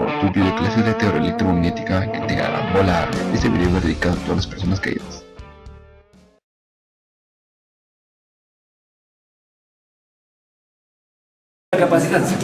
por tu videoclase de teoría electromagnética que te hará volar. Este video va dedicado a todas las personas caídas. Capacitancia.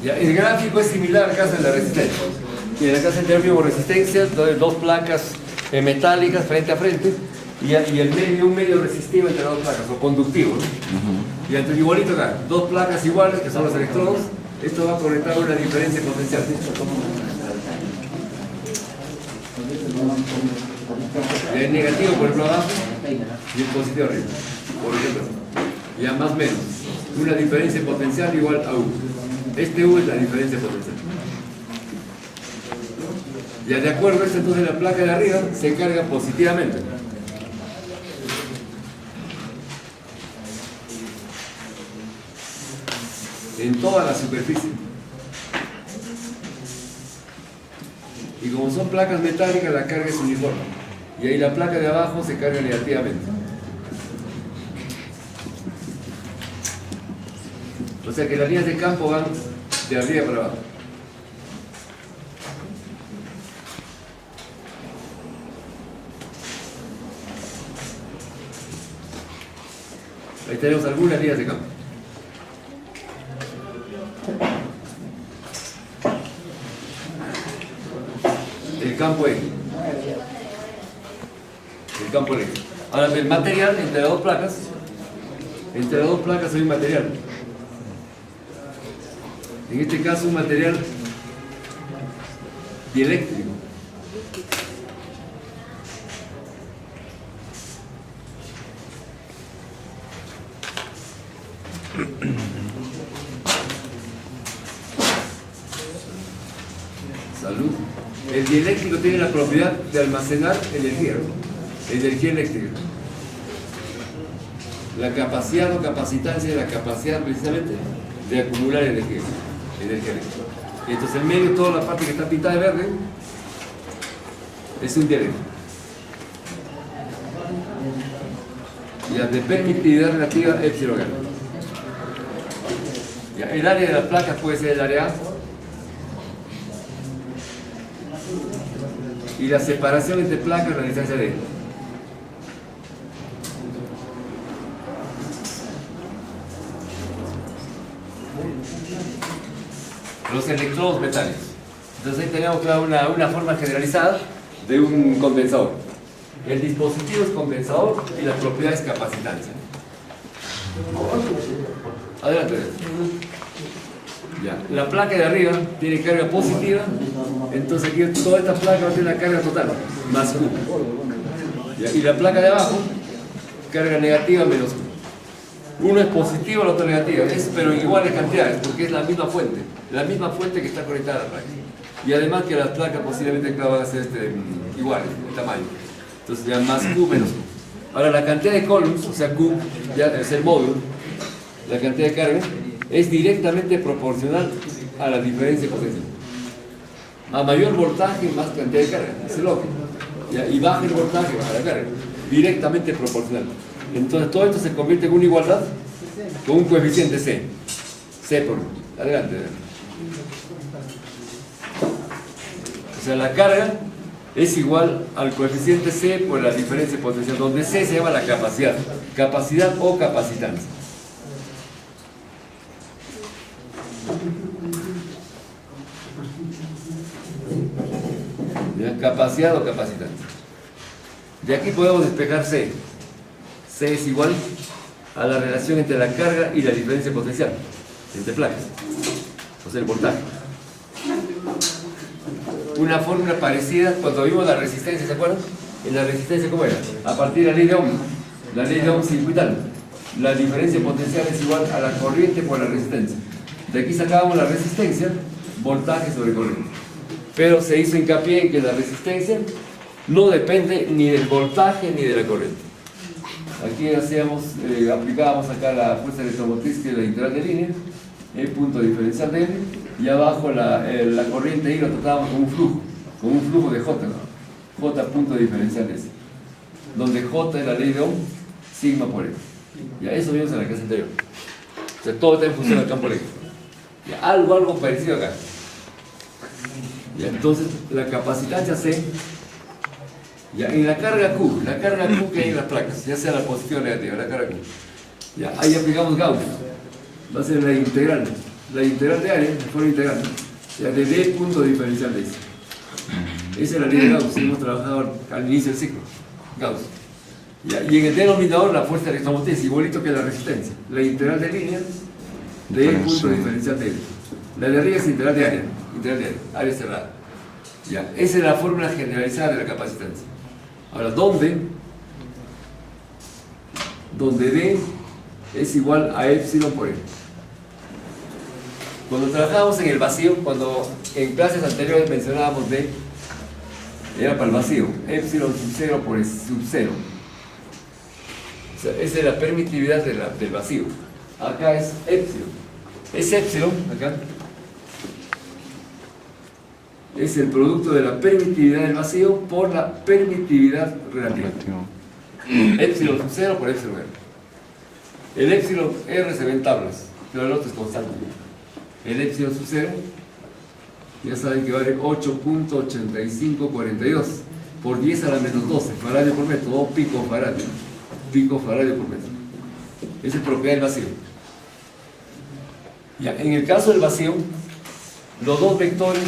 Ya, el gráfico es similar al caso de la resistencia. Y en el caso tenemos resistencia, dos placas metálicas frente a frente y el medio, un medio resistivo entre las dos placas, o conductivo, ¿no? Y entonces igualito acá, dos placas iguales que son los electrodos, esto va a conectar una diferencia potencial. El negativo por ejemplo abajo y el positivo arriba, por ejemplo, ya más o menos, una diferencia potencial igual a U. Este U es la diferencia potencial. Ya de acuerdo a esto, entonces la placa de arriba se carga positivamente. En toda la superficie. Y como son placas metálicas, la carga es uniforme. Y ahí la placa de abajo se carga negativamente. O sea que las líneas de campo van de arriba para abajo. Ahí tenemos algunas líneas de campo. El campo X. El campo eléctrico. Ahora, el material entre las dos placas. Entre las dos placas hay un material. En este caso, un material dieléctrico. Salud. El dieléctrico tiene la propiedad de almacenar energía eléctrica. La capacidad o capacitancia es la capacidad precisamente de acumular energía eléctrica. Y entonces en medio toda la parte que está pintada de verde es un dieléctrico. Y la de permitividad relativa epsilon grande. El área de las placas puede ser el área A. Y la separación entre placas es la distancia de. Los electrodos metálicos. Entonces ahí tenemos una forma generalizada de un condensador. El dispositivo es condensador y la propiedad es capacitancia. Adelante. Ya. La placa de arriba tiene carga positiva, entonces aquí toda esta placa va a tener una carga total, más Q. Ya. Y la placa de abajo, carga negativa menos Q. Uno es positivo, el otro es negativo, pero en iguales cantidades, porque es la misma fuente que está conectada a la placa. Y además que las placas posiblemente van a ser iguales en tamaño. Entonces ya más Q menos Q. Ahora la cantidad de coulombs, o sea Q, ya es el módulo, la cantidad de carga, es directamente proporcional a la diferencia potencial. A mayor voltaje, más cantidad de carga, es lógico. Y baja el voltaje, baja la carga, directamente proporcional. Entonces todo esto se convierte en una igualdad con un coeficiente C. C por adelante. O sea, la carga es igual al coeficiente C por la diferencia potencial, donde C se llama la capacidad o capacitancia. Capacidad o capacitancia. De aquí podemos despejar C. C es igual a la relación entre la carga y la diferencia potencial entre placas, o sea el voltaje. Una fórmula parecida cuando vimos la resistencia, ¿se acuerdan? En la resistencia, ¿cómo era? A partir de la ley de Ohm. La ley de Ohm circuital. La diferencia potencial es igual a la corriente por la resistencia. De aquí sacábamos la resistencia, voltaje sobre corriente. Pero se hizo hincapié en que la resistencia no depende ni del voltaje ni de la corriente. Aquí aplicábamos acá la fuerza electromotriz, que es la integral de línea, el punto diferencial de L, y abajo la corriente I lo tratábamos con un flujo de J, ¿no? J punto diferencial de S, donde J es la ley de Ohm, sigma por E. Ya, eso vimos en la clase anterior. O sea, todo está en función del campo eléctrico. Ya, algo parecido acá. Ya, entonces, la capacitancia C, ya, en la carga Q que hay en las placas, ya sea la positiva o negativa, la carga Q. Ya, ahí aplicamos Gauss. Va a ser la integral de área, de forma integral, ya, de D punto diferencial de S. Esa es la ley de Gauss, hemos trabajado al inicio del ciclo. Gauss. Ya, y en el denominador la fuerza electromotriz, igualito que la resistencia. La integral de línea de E punto diferencial de L. La de arriba es integral de área cerrada. Ya, esa es la fórmula generalizada de la capacitancia. Ahora, ¿dónde D es igual a epsilon por E? Cuando trabajábamos en el vacío, cuando en clases anteriores mencionábamos D, era para el vacío, epsilon sub 0 por E sub 0. O sea, esa es la permitividad del vacío. Acá es epsilon. Es epsilon, acá, es el producto de la permitividad del vacío por la permitividad relativa. Epsilon sub 0 por epsilon R. El epsilon R se ve en tablas, pero el otro es constante. El epsilon sub 0, ya saben que vale 8.8542 por 10 a la menos 12 faradio por metro, o pico faradio por metro. Esa es propiedad del vacío. Ya, en el caso del vacío, los dos vectores,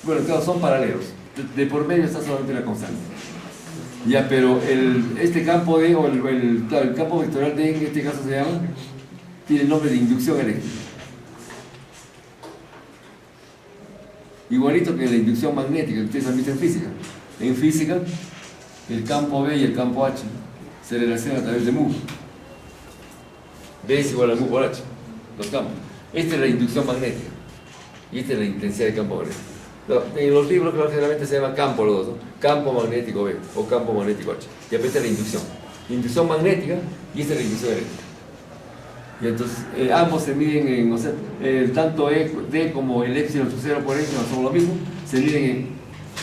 bueno, claro, son paralelos. De por medio está solamente la constante. Ya, pero este campo D, o el campo vectorial D, en este caso se llama, tiene el nombre de inducción eléctrica. Igualito que la inducción magnética que ustedes han visto en física. En física, el campo B y el campo H se relacionan a través de mu. B es igual a mu por H, los campos. Esta es la inducción magnética y esta es la intensidad de campo magnético. No, en los libros, claro, generalmente se llama campo los dos, ¿no? Campo magnético B o campo magnético H. Y esta es la inducción. Inducción magnética y esta es la inducción eléctrica. Y entonces ambos se miden en, o sea, tanto D como el epsilon sub 0 por epsilon son lo mismo, se miden en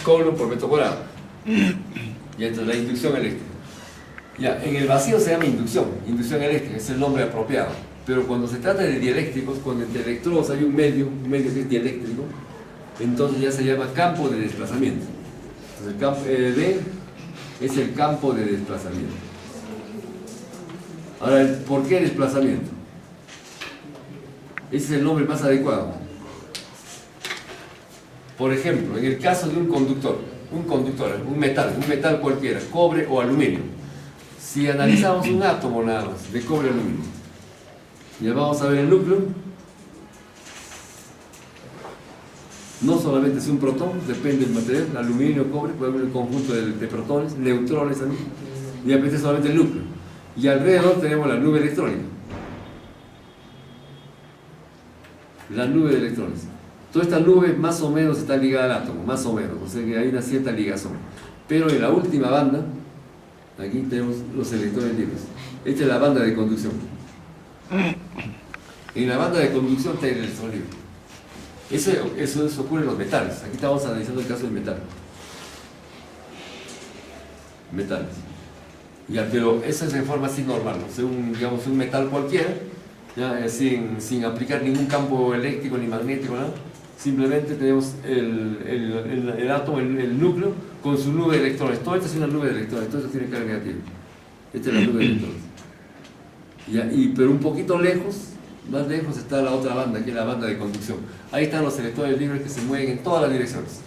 coulomb por metro cuadrado. Y entonces la inducción eléctrica. Ya, en el vacío se llama inducción eléctrica, es el nombre apropiado. Pero cuando se trata de dieléctricos, cuando entre electrodos hay un medio que es dieléctrico, entonces ya se llama campo de desplazamiento. Entonces el campo D es el campo de desplazamiento. Ahora, ¿por qué desplazamiento? Ese es el nombre más adecuado. Por ejemplo, en el caso de un conductor, un metal cualquiera, cobre o aluminio. Si analizamos un átomo nada más, de cobre o aluminio, ya vamos a ver el núcleo. No solamente es un protón, depende del material, aluminio, cobre, puede haber un conjunto de protones, neutrones también, y aparece solamente el núcleo. Y alrededor tenemos la nube electrónica. La nube de electrones. Toda esta nube más o menos está ligada al átomo, más o menos, o sea que hay una cierta ligazón. Pero en la última banda, aquí tenemos los electrones libres. Esta es la banda de conducción. En la banda de conducción está el electrón libre. Eso ocurre en los metales. Aquí estamos analizando el caso del metal. Metales. Ya, pero eso es de forma así normal, ¿no? Según, digamos, un metal cualquiera, ya, sin aplicar ningún campo eléctrico ni magnético, ¿no? Simplemente tenemos el átomo, el núcleo, con su nube de electrones. Todo esto es una nube de electrones, todo esto tiene carga negativa. Esta es la nube de electrones. Ya, pero un poquito lejos, más lejos está la otra banda, que es la banda de conducción. Ahí están los electrones libres que se mueven en todas las direcciones.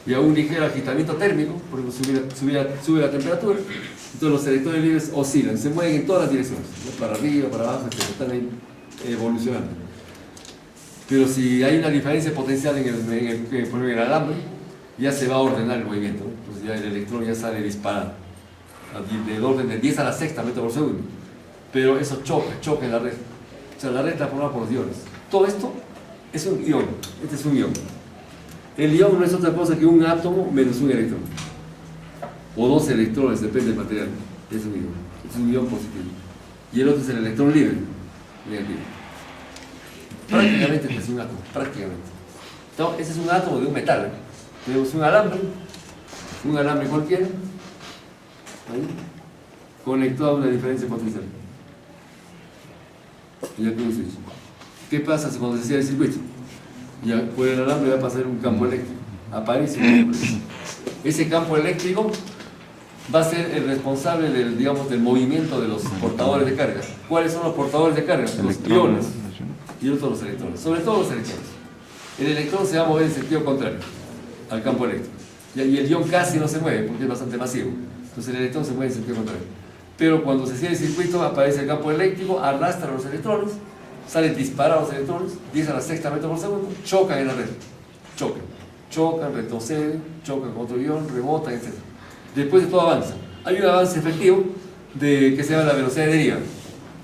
Y a un ligero agitamiento térmico, por ejemplo, sube la temperatura, entonces los electrones libres oscilan, se mueven en todas las direcciones, ¿no? Para arriba, para abajo, están ahí evolucionando. Pero si hay una diferencia potencial en el alambre, ya se va a ordenar el movimiento, ¿no? Entonces ya el electrón ya sale disparado. del orden de 10 a la sexta metros por segundo, pero eso choca en la red. O sea, la red está formada por los iones. Todo esto es un ion. Este es un ion. El ion no es otra cosa que un átomo menos un electrón. O dos electrones, depende del material. Es un ion. Es un ion positivo. Y el otro es el electrón libre, negativo. Prácticamente este es un átomo. Prácticamente. Entonces, ese es un átomo de un metal. Tenemos un alambre cualquiera, ahí, conectado a una diferencia potencial. Y ya tengo un switch. ¿Qué pasa cuando se cierra el circuito? Ya por el alambre va a pasar un campo eléctrico. Aparece un campo eléctrico. Ese campo eléctrico va a ser el responsable del, digamos, del movimiento de los portadores de carga. ¿Cuáles son los portadores de carga? Los iones y otros los electrones. Sobre todo los electrones. El electrón se va a mover en sentido contrario al campo eléctrico. Y el ion casi no se mueve porque es bastante masivo. Entonces el electrón se mueve en sentido contrario. Pero cuando se cierra el circuito aparece el campo eléctrico, arrastra los electrones, salen disparados los electrones, 10 a la sexta metros por segundo, chocan en la red. Chocan, retroceden, chocan con otro ion, rebotan, etc. Después de todo avanza. Hay un avance efectivo que se llama la velocidad de deriva.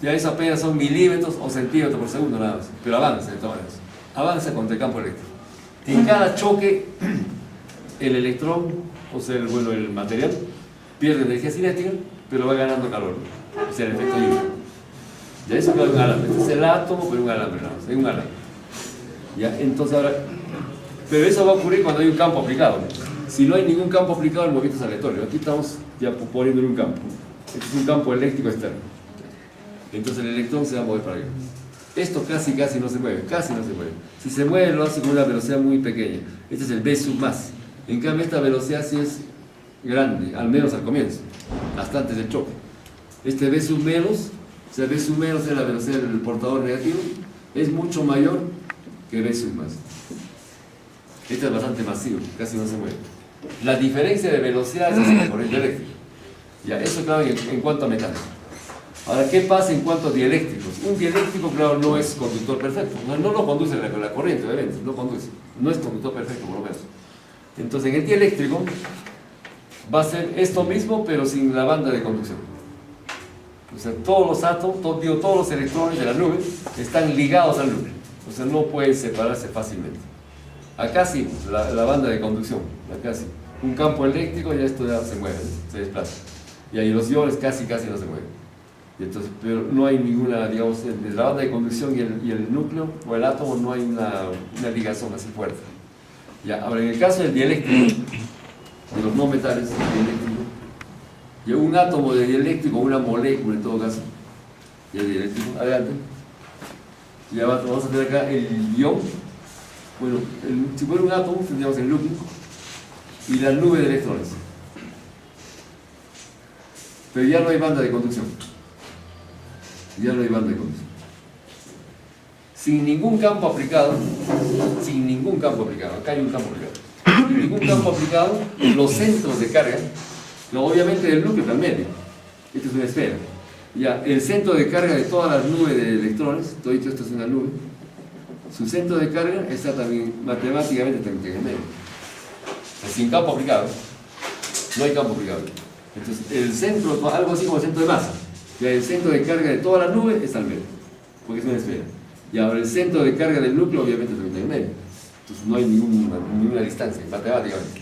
Ya eso apenas son milímetros o centímetros por segundo nada más. Pero avanza de todas maneras. Avanza contra el campo eléctrico. En cada choque, el electrón, o sea, el material, pierde energía cinética, pero va ganando calor. O sea, el efecto Joule. Ya eso es un alambre. Este es el átomo, pero un alambre, nada más. Es un alambre. Ya, entonces ahora. Pero eso va a ocurrir cuando hay un campo aplicado. Si no hay ningún campo aplicado, el movimiento es aleatorio. Aquí estamos ya poniéndole un campo. Este es un campo eléctrico externo. Entonces el electrón se va a mover para allá. Esto casi no se mueve, Si se mueve lo hace con una velocidad muy pequeña. Este es el V sub más. En cambio esta velocidad sí es grande, al menos al comienzo, hasta antes del choque. Este V sub menos, o sea, V sub menos es la velocidad del portador negativo, es mucho mayor que V sub más. Este es bastante masivo, casi no se mueve. La diferencia de velocidad es la corriente eléctrica. Ya, eso claro en cuanto a mecánica. Ahora, ¿qué pasa en cuanto a dieléctricos? Un dieléctrico, claro, no es conductor perfecto. No lo conduce la corriente, obviamente, no conduce. No es conductor perfecto, por lo menos. Entonces, en el dieléctrico va a ser esto mismo, pero sin la banda de conducción. O sea, todos los átomos, todos los electrones de la nube están ligados al núcleo. O sea, no pueden separarse fácilmente. Acá sí, la banda de conducción. Acá sí. Un campo eléctrico, ya esto ya se mueve, se desplaza. Y ahí los iones casi no se mueven. Y entonces, pero no hay ninguna, digamos, entre la banda de conducción y el núcleo o el átomo no hay una ligazón así fuerte. Ya, ahora en el caso del dieléctrico, de los no metales, dieléctrico, y un átomo de dieléctrico, una molécula en todo caso, y el dieléctrico, adelante, ya vamos a tener acá el ion, bueno, si fuera un átomo tendríamos el núcleo y la nube de electrones, pero ya no hay banda de conducción. Sin ningún campo aplicado, acá hay un campo aplicado. Sin ningún campo aplicado, los centros de carga, obviamente el núcleo también, esto es una esfera. Ya, el centro de carga de todas las nubes de electrones, todo esto es una nube, su centro de carga está también matemáticamente en el medio. Sin campo aplicado, no hay campo aplicado. Entonces, el centro, algo así como el centro de masa. Ya el centro de carga de toda la nube está al medio, porque es una esfera. Y ahora el centro de carga del núcleo obviamente también está en medio. Entonces no hay ninguna distancia, matemáticamente.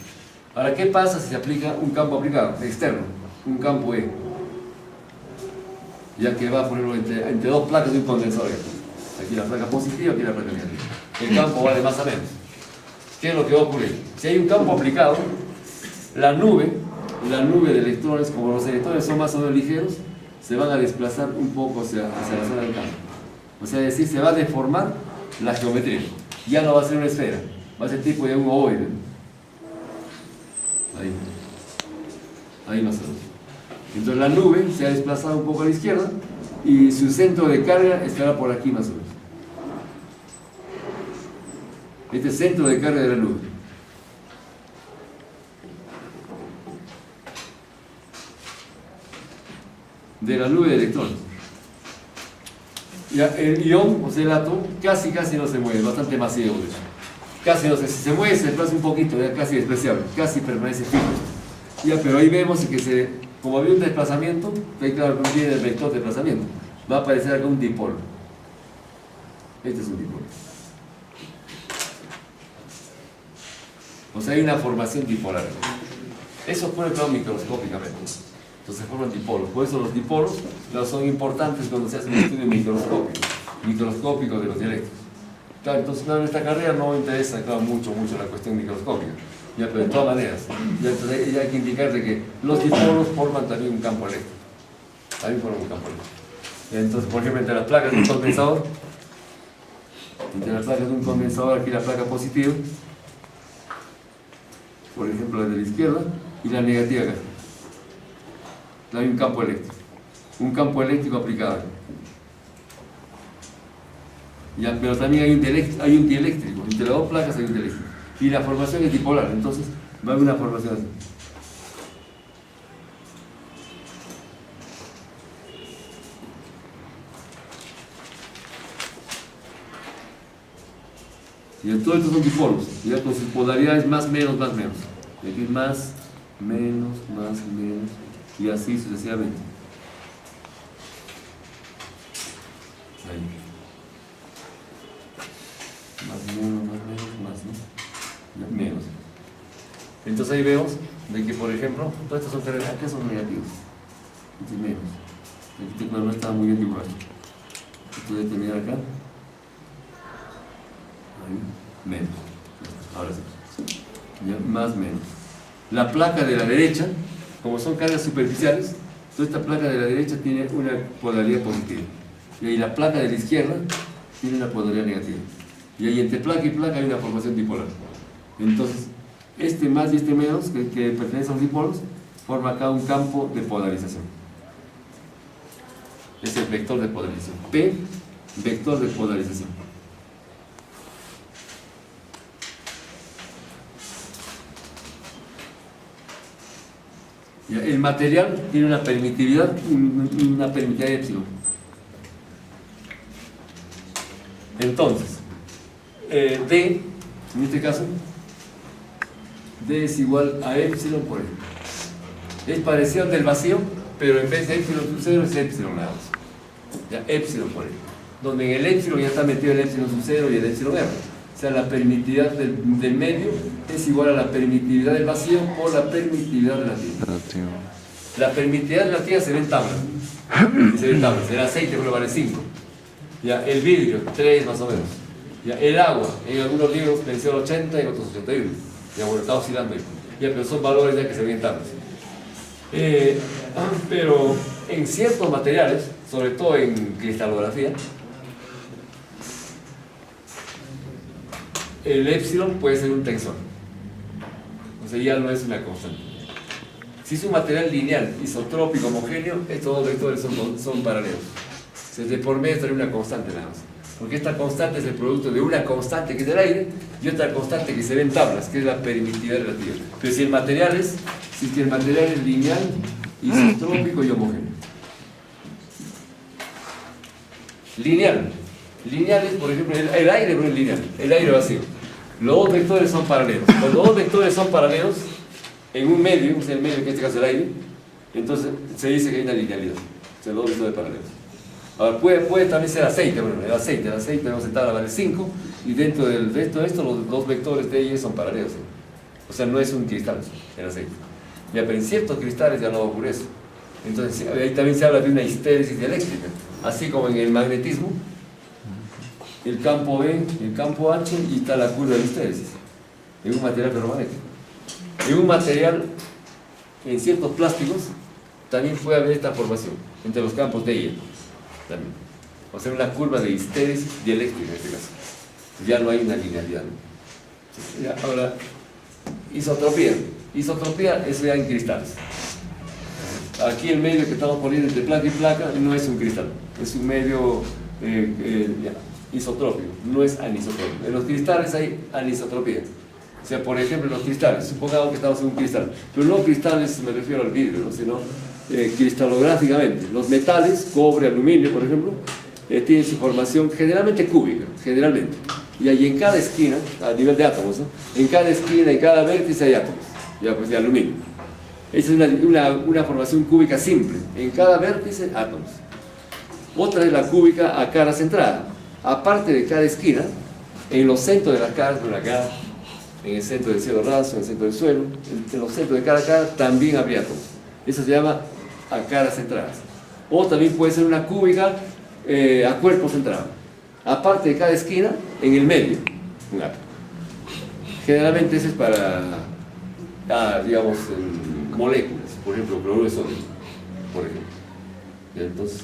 Ahora, ¿qué pasa si se aplica un campo aplicado, externo? Un campo E. Ya que va a ponerlo entre dos placas de un condensador. Aquí la placa positiva, aquí la placa negativa. El campo vale más a menos. ¿Qué es lo que va a ocurrir? Si hay un campo aplicado, la nube de electrones, como los electrones son más o menos ligeros, se van a desplazar un poco hacia la zona del campo. O sea, es decir, se va a deformar la geometría. Ya no va a ser una esfera, va a ser tipo de un ovoide. Ahí más o menos. Entonces la nube se ha desplazado un poco a la izquierda y su centro de carga estará por aquí más o menos. Este es el centro de carga de la nube. De la nube de electrones. Ya, el ion, o sea el átomo, casi no se mueve, bastante masivo de eso. Casi no se, si se mueve se desplaza un poquito, ya casi despreciable, casi permanece firme. Ya, pero ahí vemos que como había un desplazamiento, claro, viene el vector de desplazamiento. Va a aparecer acá un dipolo. Este es un dipolo. O sea, hay una formación dipolar. Eso pone claro microscópicamente. Entonces se forman dipolos. Por eso los dipolos son importantes cuando se hace un estudio microscópico de los dieléctricos. Claro, entonces en esta carrera no me interesa, claro, mucho la cuestión microscópica. Ya, pero de todas maneras, ya, entonces hay que indicar de que los dipolos forman también un campo eléctrico. También forman un campo eléctrico. Entonces, por ejemplo, entre las placas de un condensador, aquí la placa positiva, por ejemplo la de la izquierda, y la negativa acá. Hay un campo eléctrico aplicado. Ya, pero también hay un dieléctrico, entre las dos placas hay un dieléctrico. Y la formación es dipolar, entonces va a haber una formación así. Y entonces estos son dipolos, ya con sus polaridades más, menos, más, menos. Y aquí más, menos, y así sucesivamente. Ahí. Más, menos, ¿no? Menos. Entonces ahí vemos de que, por ejemplo, todas estas son cargas, acá son negativos. Este menos. Este cuadro no estaba muy bien dibujado. Esto debe terminar acá. Ahí, menos. Ahora sí. Ya, más, menos. La placa de la derecha, como son cargas superficiales, toda esta placa de la derecha tiene una polaridad positiva. Y ahí la placa de la izquierda tiene una polaridad negativa. Y ahí entre placa y placa hay una formación dipolar. Entonces, este más y este menos, que pertenecen a los dipolos, forma acá un campo de polarización. Es el vector de polarización. P, vector de polarización. El material tiene una permitividad de epsilon. Entonces, D, en este caso, D es igual a epsilon por E. Es parecido al del vacío, pero en vez de epsilon sub 0 es epsilon nada más. Ya, epsilon por E. Donde en el epsilon ya está metido el epsilon sub 0 y el epsilon R. O sea, la permitividad del medio es igual a la permitividad del vacío por la permitividad relativa. La permitividad relativa se ve en tabla. El aceite, pero vale 5. Ya, el vidrio, 3 más o menos. Ya, el agua, en algunos libros menciona 80 y en otros 81. Ya, bueno, está oscilando ahí. Ya, pero son valores ya que se ven en tablas. Pero en ciertos materiales, sobre todo en cristalografía, el epsilon puede ser un tensor. O sea, ya no es una constante. Si es un material lineal, isotrópico, homogéneo, estos dos vectores son paralelos. O sea, de por medio estaría una constante nada más. Porque esta constante es el producto de una constante que es el aire y otra constante que se ve en tablas, que es la permitividad relativa. Pero si el material es lineal, isotrópico y homogéneo. Lineal es, por ejemplo, el aire no es lineal, el aire vacío. Los dos vectores son paralelos. Cuando los dos vectores son paralelos, en un medio, o sea, el medio que en este caso es el aire, entonces se dice que hay una linealidad. O sea, dos vectores paralelos. Ahora, puede también ser aceite. Bueno, el aceite vamos a tabla vale 5, y dentro del resto de esto, los dos vectores de Y son paralelos. O sea, no es un cristal, el aceite. Ya, pero en ciertos cristales ya no ocurre eso. Entonces, ahí también se habla de una histéresis dieléctrica. Así como en el magnetismo, el campo B, el campo H, y está la curva de histéresis. En un material ferromagnético. En un material, en ciertos plásticos, también puede haber esta formación entre los campos de Y. También. O sea, una curva de histéresis dieléctrica en este caso. Ya no hay una linealidad. Ya, ahora, isotropía. Isotropía es ya en cristales. Aquí el medio que estamos poniendo entre placa y placa no es un cristal, es un medio isotrópico, no es anisotrópico. En los cristales hay anisotropía. O sea, por ejemplo, en los cristales, supongamos que estamos en un cristal, pero no cristales, me refiero al vidrio, ¿no? Sino cristalográficamente. Los metales, cobre, aluminio, por ejemplo, tienen su formación generalmente cúbica, generalmente. Y ahí en cada esquina, a nivel de átomos, ¿no? En cada esquina, en cada vértice hay átomos, ya pues de aluminio. Esa es una formación cúbica simple. En cada vértice, átomos. Otra es la cúbica a cara centrada. Aparte de cada esquina, en los centros de las caras, por acá, en el centro del cielo raso, en el centro del suelo, en los centros de cada cara también habría átomos. Eso se llama a caras centradas. O también puede ser una cúbica a cuerpo centrado. Aparte de cada esquina, en el medio, un átomo. Generalmente ese es para, digamos, moléculas, por ejemplo, cloruro de sodio, por ejemplo. Entonces,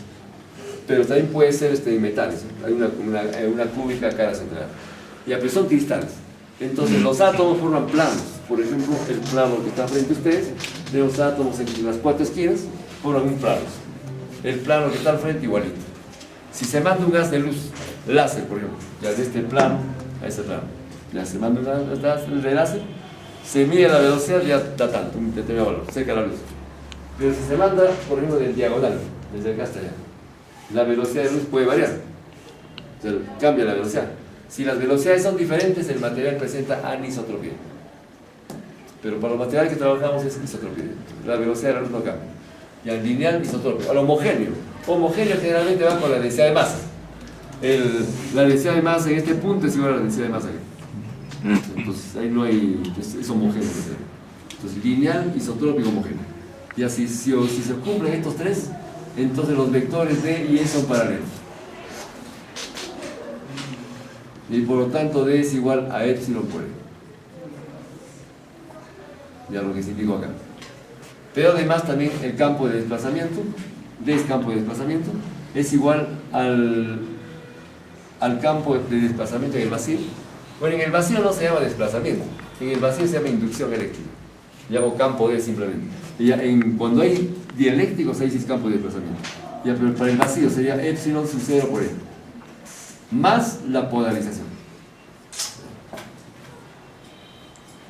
pero también puede ser metales, ¿no? Hay una cúbica a cara centrada. Ya, pero son cristales. Entonces, los átomos forman planos. Por ejemplo, el plano que está frente a ustedes, tenemos átomos en las 4 esquinas, forman un plano. El plano que está al frente, igualito. Si se manda un gas de luz, láser, por ejemplo, ya de este plano a este plano, ya se manda un gas de láser, se mide la velocidad, ya da tanto, un determinado valor, cerca de la luz. Pero si se manda, por ejemplo, en diagonal, desde acá hasta allá, la velocidad de luz puede variar, o sea, cambia la velocidad. Si las velocidades son diferentes, el material presenta anisotropía. Pero para los materiales que trabajamos es isotropía. La velocidad de la luz no cambia. Y al lineal, isotrópico. Al homogéneo. Homogéneo generalmente va con la densidad de masa. La densidad de masa en este punto es igual a la densidad de masa aquí. Entonces ahí no hay, es homogéneo. Entonces lineal, isotrópico, homogéneo. Y así, si se cumplen estos tres, entonces los vectores D y E son paralelos. Y por lo tanto D es igual a epsilon por E. Ya lo que se indicó acá. Pero además también el campo de desplazamiento, D es campo de desplazamiento, es igual al campo de desplazamiento en el vacío. Bueno, en el vacío no se llama desplazamiento, en el vacío se llama inducción eléctrica. Llamo campo D simplemente. Y ya cuando hay dieléctricos, ahí sí es campo de desplazamiento. Ya, pero para el vacío sería epsilon sub 0 por E, más la polarización.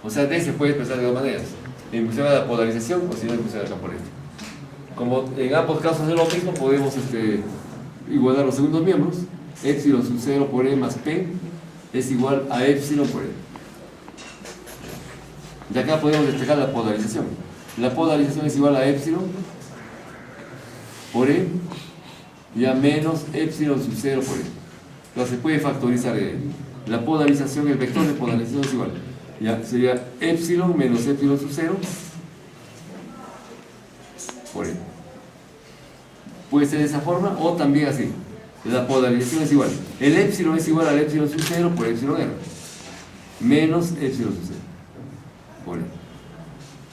O sea, D se puede expresar de dos maneras: en función de la polarización o si no en función del campo eléctrico. Como en ambos casos es lo mismo, podemos igualar los segundos miembros. Epsilon sub 0 por E más P es igual a epsilon por E. Y acá podemos despejar la polarización. La polarización es igual a epsilon por E ya menos epsilon sub 0 por E. Entonces se puede factorizar la polarización, el vector de polarización es igual. Ya sería epsilon menos epsilon sub 0 por E. Puede ser de esa forma o también así. La polarización es igual. El epsilon es igual al epsilon sub 0 por epsilon r menos epsilon sub 0 por E.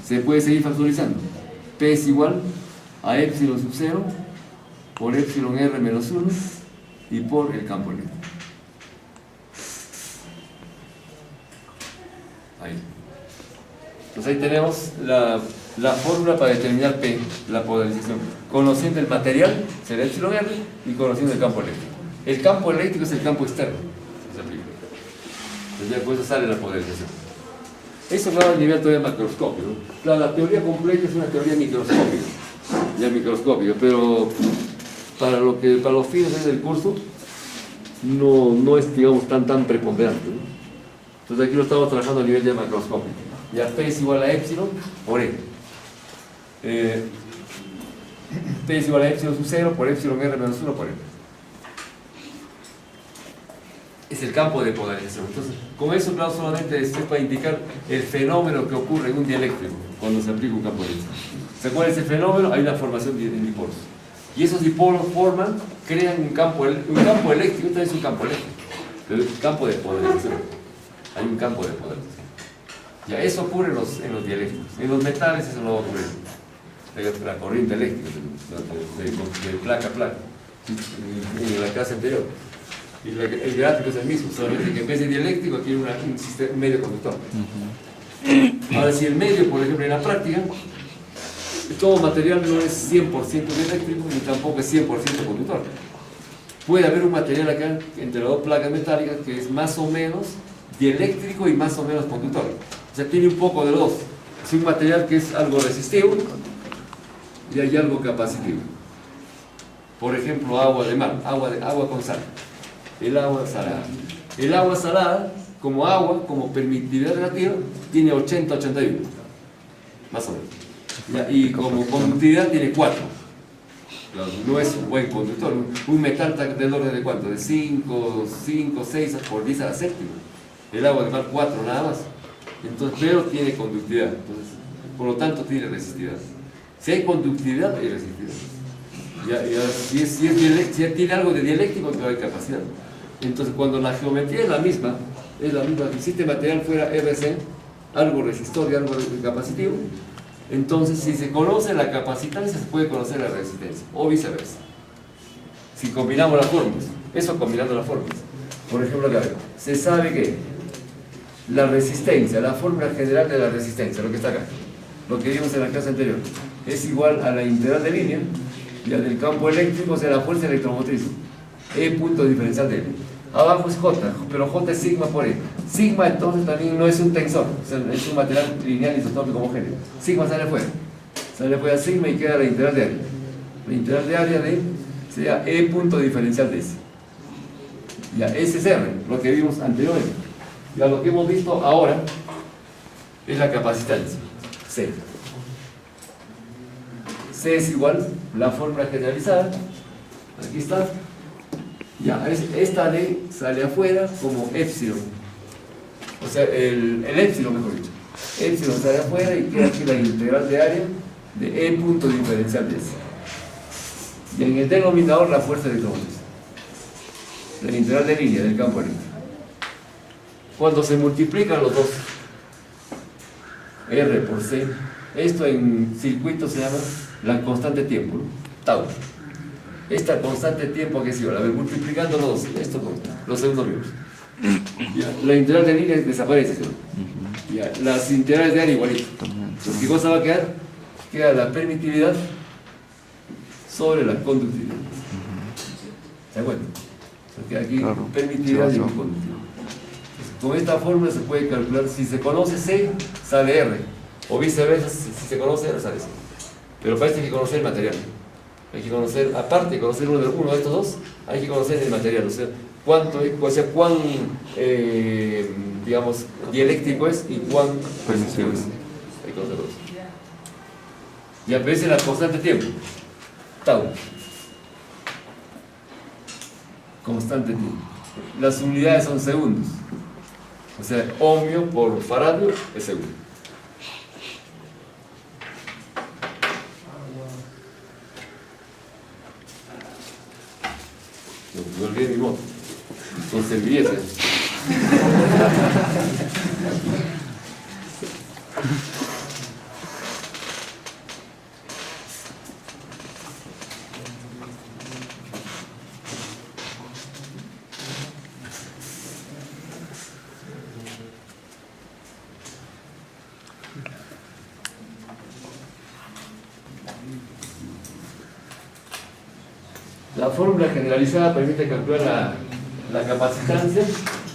Se puede seguir factorizando. P es igual a epsilon sub 0 por epsilon r menos 1 y por el campo eléctrico. Ahí. Entonces ahí tenemos la fórmula para determinar P, la polarización. Conociendo el material, será epsilon r, y conociendo el campo eléctrico. El campo eléctrico es el campo externo. Entonces ya por eso sale la polarización. Eso va a nivel todavía macroscópico. Claro, la teoría completa es una teoría microscópica, ya microscópica, pero para los fines del curso no es, digamos, tan preponderante, ¿no? Entonces aquí lo estamos trabajando a nivel ya macroscópico. Ya P es igual a epsilon por E. P es igual a epsilon sub 0 por epsilon r menos 1 por E. Es el campo de polarización. Entonces, con eso, claro, solamente es para indicar el fenómeno que ocurre en un dieléctrico cuando se aplica un campo eléctrico. ¿Se acuerdan de ese fenómeno? Hay una formación de dipolos. Y esos dipolos crean un campo eléctrico, también es un campo eléctrico, pero es un campo de polarización. Hay un campo de polarización. Ya, eso ocurre en los dieléctricos. En los metales eso no va a ocurrir. La corriente eléctrica de placa a placa, en la clase anterior. Y el gráfico es el mismo, solamente que en vez de dieléctrico tiene un medio conductor. Ahora, si el medio, por ejemplo, en la práctica, todo material no es 100% dieléctrico ni tampoco es 100% conductor. Puede haber un material acá entre las dos placas metálicas que es más o menos dieléctrico y más o menos conductor. O sea, tiene un poco de los dos. Es un material que es algo resistivo y hay algo capacitivo. Por ejemplo, agua de mar, agua con sal. El agua salada. El agua salada, como agua, como permitividad relativa, tiene 80-81, más o menos. ¿ya? Y como conductividad tiene 4. No es un buen conductor. Un metal está del orden de ¿cuánto? De 5, 6 por 10 a la séptima. El agua de mar 4 nada más. Entonces, pero tiene conductividad. Entonces, por lo tanto, tiene resistividad. Si hay conductividad, hay resistividad. Si tiene algo de dialéctico, no hay capacidad. Entonces, cuando la geometría es la misma, si este material fuera RC, algo resistor y algo capacitivo, entonces si se conoce la capacitancia, se puede conocer la resistencia, o viceversa. Si combinamos las fórmulas, eso combinando las fórmulas. Por ejemplo, acá, se sabe que la resistencia, la fórmula general de la resistencia, lo que está acá, lo que vimos en la clase anterior, es igual a la integral de línea y al del campo eléctrico, o sea, la fuerza electromotriz, E punto diferencial de L. Abajo es J, pero J es sigma por E. Sigma entonces también no es un tensor, es un material lineal isotópico homogéneo. Sigma sale fuera sigma y queda la integral de área. La integral de área de sería E punto diferencial de S. Ya, ese es R, lo que vimos anteriormente. Ya lo que hemos visto ahora es la capacitancia, C. C es igual, la fórmula generalizada, aquí está. Ya, esta ley sale afuera como épsilon. O sea, el épsilon, mejor dicho. Épsilon sale afuera y queda aquí la integral de área de E punto diferencial de S. Y en el denominador la fuerza electromotriz. La integral de línea del campo eléctrico. Cuando se multiplican los dos, R por C, esto en circuito se llama la constante tiempo, ¿no? Tau. Esta constante tiempo que es igual, a ver, multiplicando los dos, esto con los segundos vivos. La integral de línea desaparece, ¿no? Ya, las integrales de área igualito. Entonces, ¿qué cosa va a quedar? Queda la permitividad sobre la conductividad. ¿Se da cuenta? Queda aquí permitividad y conductividad. Con esta fórmula se puede calcular, si se conoce C, sale R, o viceversa, si se conoce R, sale C. Pero para esto hay que conocer el material. Hay que conocer, aparte de conocer uno de estos dos, hay que conocer el material, o sea, cuán digamos, dialéctico es y cuán resistivo es. Hay que conocer dos. Y aparece la constante tiempo, tau. Constante tiempo. Las unidades son segundos. O sea, ohmio por faradio es segundo. No olvidé mi moto. Con servilletas. La fórmula generalizada permite calcular la capacitancia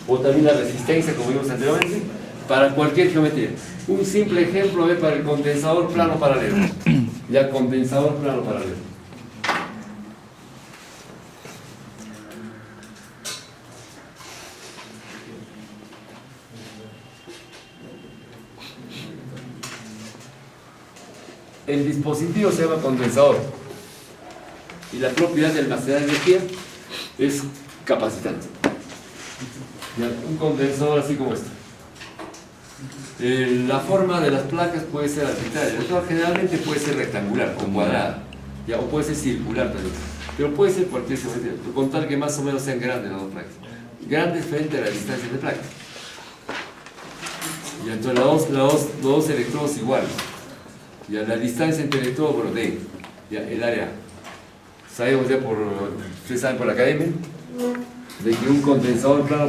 o también la resistencia, como vimos anteriormente, para cualquier geometría. Un simple ejemplo es para el condensador plano paralelo. Ya, condensador plano paralelo. El dispositivo se llama condensador. Y la propiedad de almacenar energía es capacitante. ¿Ya? Un condensador así como este. La forma de las placas puede ser arbitraria, generalmente puede ser rectangular o cuadrada, ¿ya? O puede ser circular también, pero puede ser cualquier geometría, con tal que más o menos sean grandes las dos placas. Grandes frente a la distancia de placas. Y entonces los dos electrodos iguales. Ya, la distancia entre electrodos, bueno, D, ya, el área. Sabemos ya ustedes saben por la academia, de que un condensador plano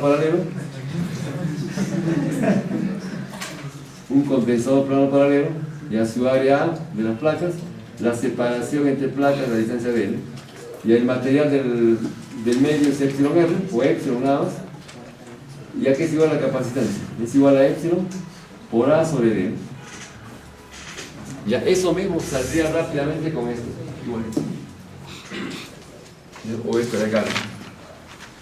paralelo, ya su área A de las placas, la separación entre placas, la distancia de L, y el material del medio es epsilon R, o epsilon nada más, y aquí es igual a la capacitancia, es igual a epsilon por A sobre D. Ya, eso mismo saldría rápidamente con esto, igual. O esto de acá,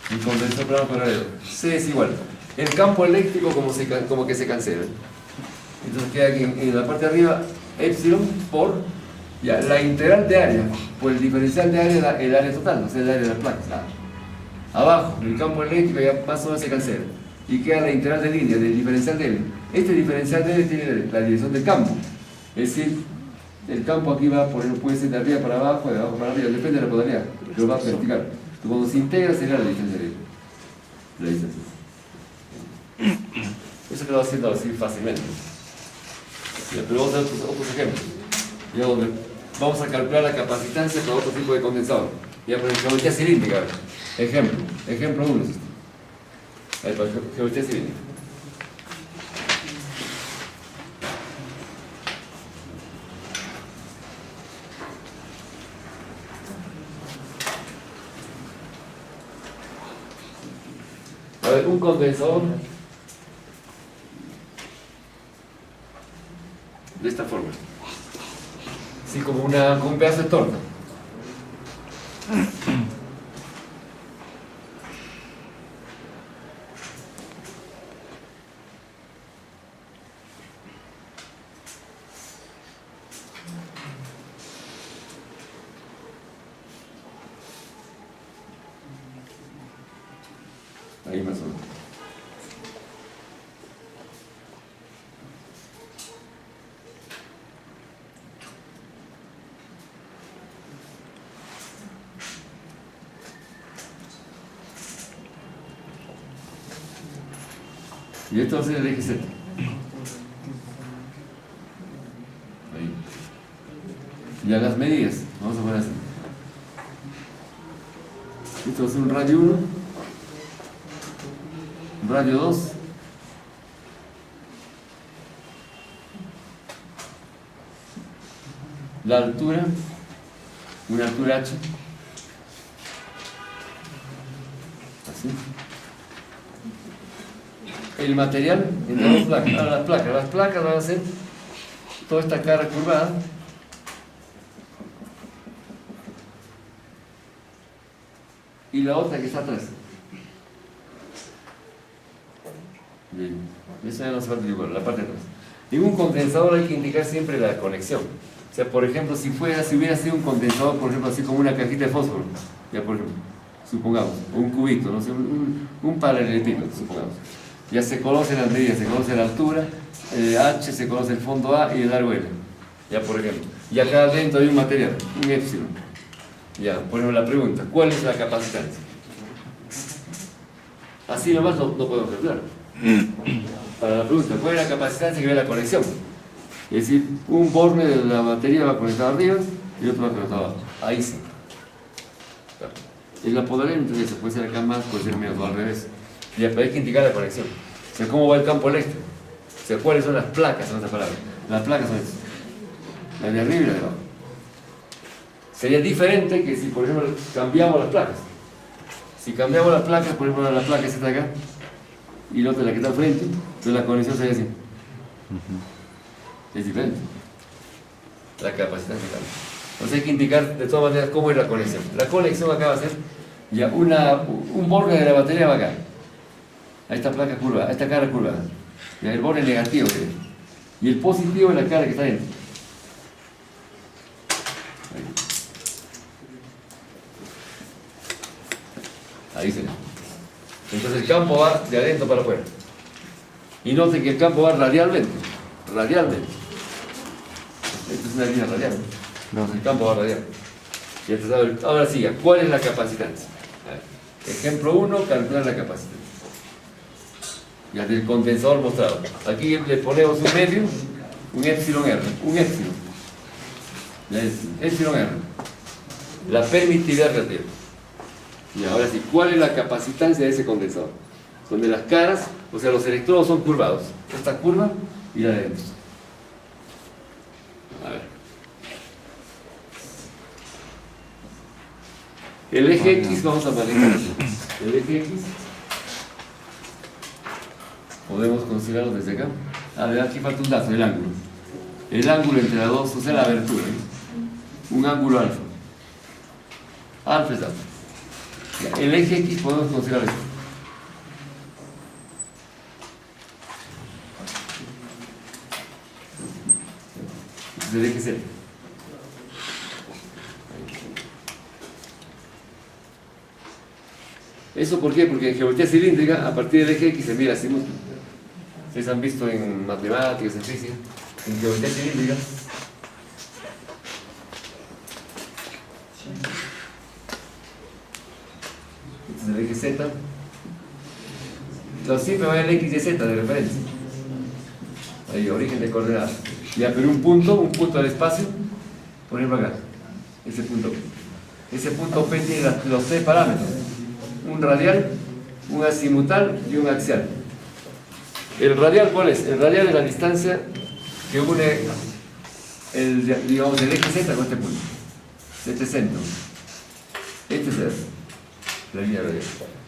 el condensador plano paralelo. C es igual. El campo eléctrico como que se cancela. Entonces queda aquí en la parte de arriba epsilon por ya, la integral de área por el diferencial de área, el área total, o sea, el área de las placas. Abajo, el campo eléctrico ya más o menos se cancela y queda la integral de línea del diferencial de L. Este diferencial de L tiene la dirección del campo, es decir, el campo aquí va, por ejemplo, puede ser de arriba para abajo, de abajo para arriba, depende de la modalidad, pero va vertical. Entonces, cuando se integra sería la distancia de L. La distancia. Eso quedó haciendo así fácilmente. Ya, pero vamos a ver otros ejemplos. Ya, donde vamos a calcular la capacitancia con otro tipo de condensador. Ya, por ejemplo, geometría cilíndrica. Ejemplo 1. Geometría cilíndrica. A ver, un condensador de esta forma, así como un pedazo de torta. Ahí más o menos. Y esto va a ser el eje Z. Ahí. Y a las medidas, vamos a poner así. Esto va a ser un radio 1, un radio 2, la altura, una altura H, así. El material entre las placas. Ahora las placas van a ser toda esta cara curvada y la otra que está atrás. Bien, eso ya no se va a dibujar, la parte de atrás. En un condensador hay que indicar siempre la conexión. O sea, por ejemplo, si hubiera sido un condensador, por ejemplo, así como una cajita de fósforo, ya por ejemplo, supongamos, un cubito, no sé, un paralelepípedo, supongamos. Ya se conocen las medidas, se conoce la altura, H, se conoce el fondo A y el largo L. Ya, por ejemplo. Y acá adentro hay un material, un épsilon. Ya, por ejemplo, la pregunta, ¿cuál es la capacitancia? Así nomás no podemos calcular. Para la pregunta, ¿cuál es la capacitancia que ve la conexión? Es decir, un borne de la batería va conectado arriba y otro va conectado abajo. Ahí sí. Es la polaridad, entonces puede ser acá más, puede ser menos, o al revés. Y hay que indicar la conexión. O sea, ¿cómo va el campo eléctrico? O sea, ¿cuáles son las placas en otras palabras? Las placas son estas. La de arriba y la de abajo. Sería diferente que si, por ejemplo, cambiamos las placas. Si cambiamos las placas, por ejemplo, la placa está acá y la otra la que está al frente, entonces la conexión sería así. Es diferente. La capacitancia cambia. Entonces hay que indicar de todas maneras cómo es la conexión. La conexión acá va a ser ya un borde de la batería va acá. A esta placa curva, a esta cara curvada. Ya el borde negativo. Y el positivo es la cara que está dentro. Ahí se ve. Entonces el campo va de adentro para afuera. Y noten que el campo va radialmente. Radialmente. Esta es una línea radial. Entonces el campo va radial. Y entonces, ahora sí, ¿cuál es la capacitancia? Ejemplo 1, calcular la capacitancia. Ya del condensador mostrado. Aquí le ponemos un medio, un epsilon R. Un epsilon. Epsilon R. La permitividad relativa. Y ahora sí, ¿cuál es la capacitancia de ese condensador? Donde las caras, o sea, los electrodos son curvados. Esta curva y la de dentro. A ver. El eje X vamos a manejar. El eje X podemos considerarlo desde acá. A ver, aquí falta un dato, el ángulo. El ángulo entre las dos, o sea, la abertura. Un ángulo alfa. Alfa es alfa. El eje X podemos considerar esto. es el eje Z. ¿Eso por qué? Porque en geometría cilíndrica, a partir del eje X se mide el azimut. Ustedes han visto en matemáticas, en física, en geometría cilíndrica. Este es el eje Z. Entonces siempre va a haber X y Z de referencia. Ahí, origen de coordenadas. Ya, pero un punto del espacio, por ejemplo acá, ese punto P. Ese punto P tiene los tres parámetros: un radial, un azimutal y un axial. ¿El radial cuál es? El radial es la distancia que une el eje Z con este punto. Este centro. Este es la línea radial.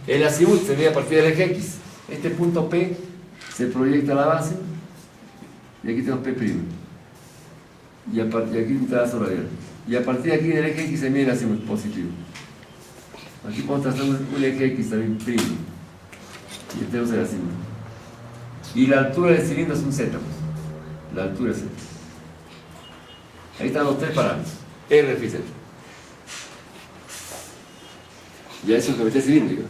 El azimut se mide a partir del eje X. Este punto P se proyecta a la base y aquí tenemos P'. Y aquí un trazo radial. Y a partir de aquí del eje X se mide el azimut positivo. Aquí podemos trazar un eje X también primo. Y este es el azimut. Y la altura del cilindro es un Z. Pues. La altura es Z. Ahí están los tres parámetros. R, F y Z. Ya eso es geometría cilíndrica.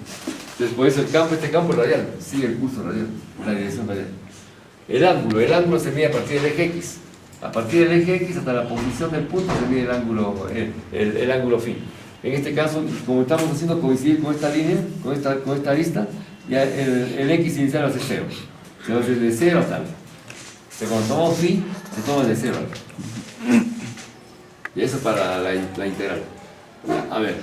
Entonces por eso este campo es radial. Sigue el curso radial. La dirección radial. El ángulo se mide a partir del eje X. A partir del eje X hasta la posición del punto se mide el ángulo fin. En este caso, como estamos haciendo coincidir con esta línea, con esta arista, ya el X inicial va a ser 0. Se va a hacer de 0 hasta alfa. Entonces cuando tomamos phi, se toma de 0 a alfa. Y eso para la integral. A ver,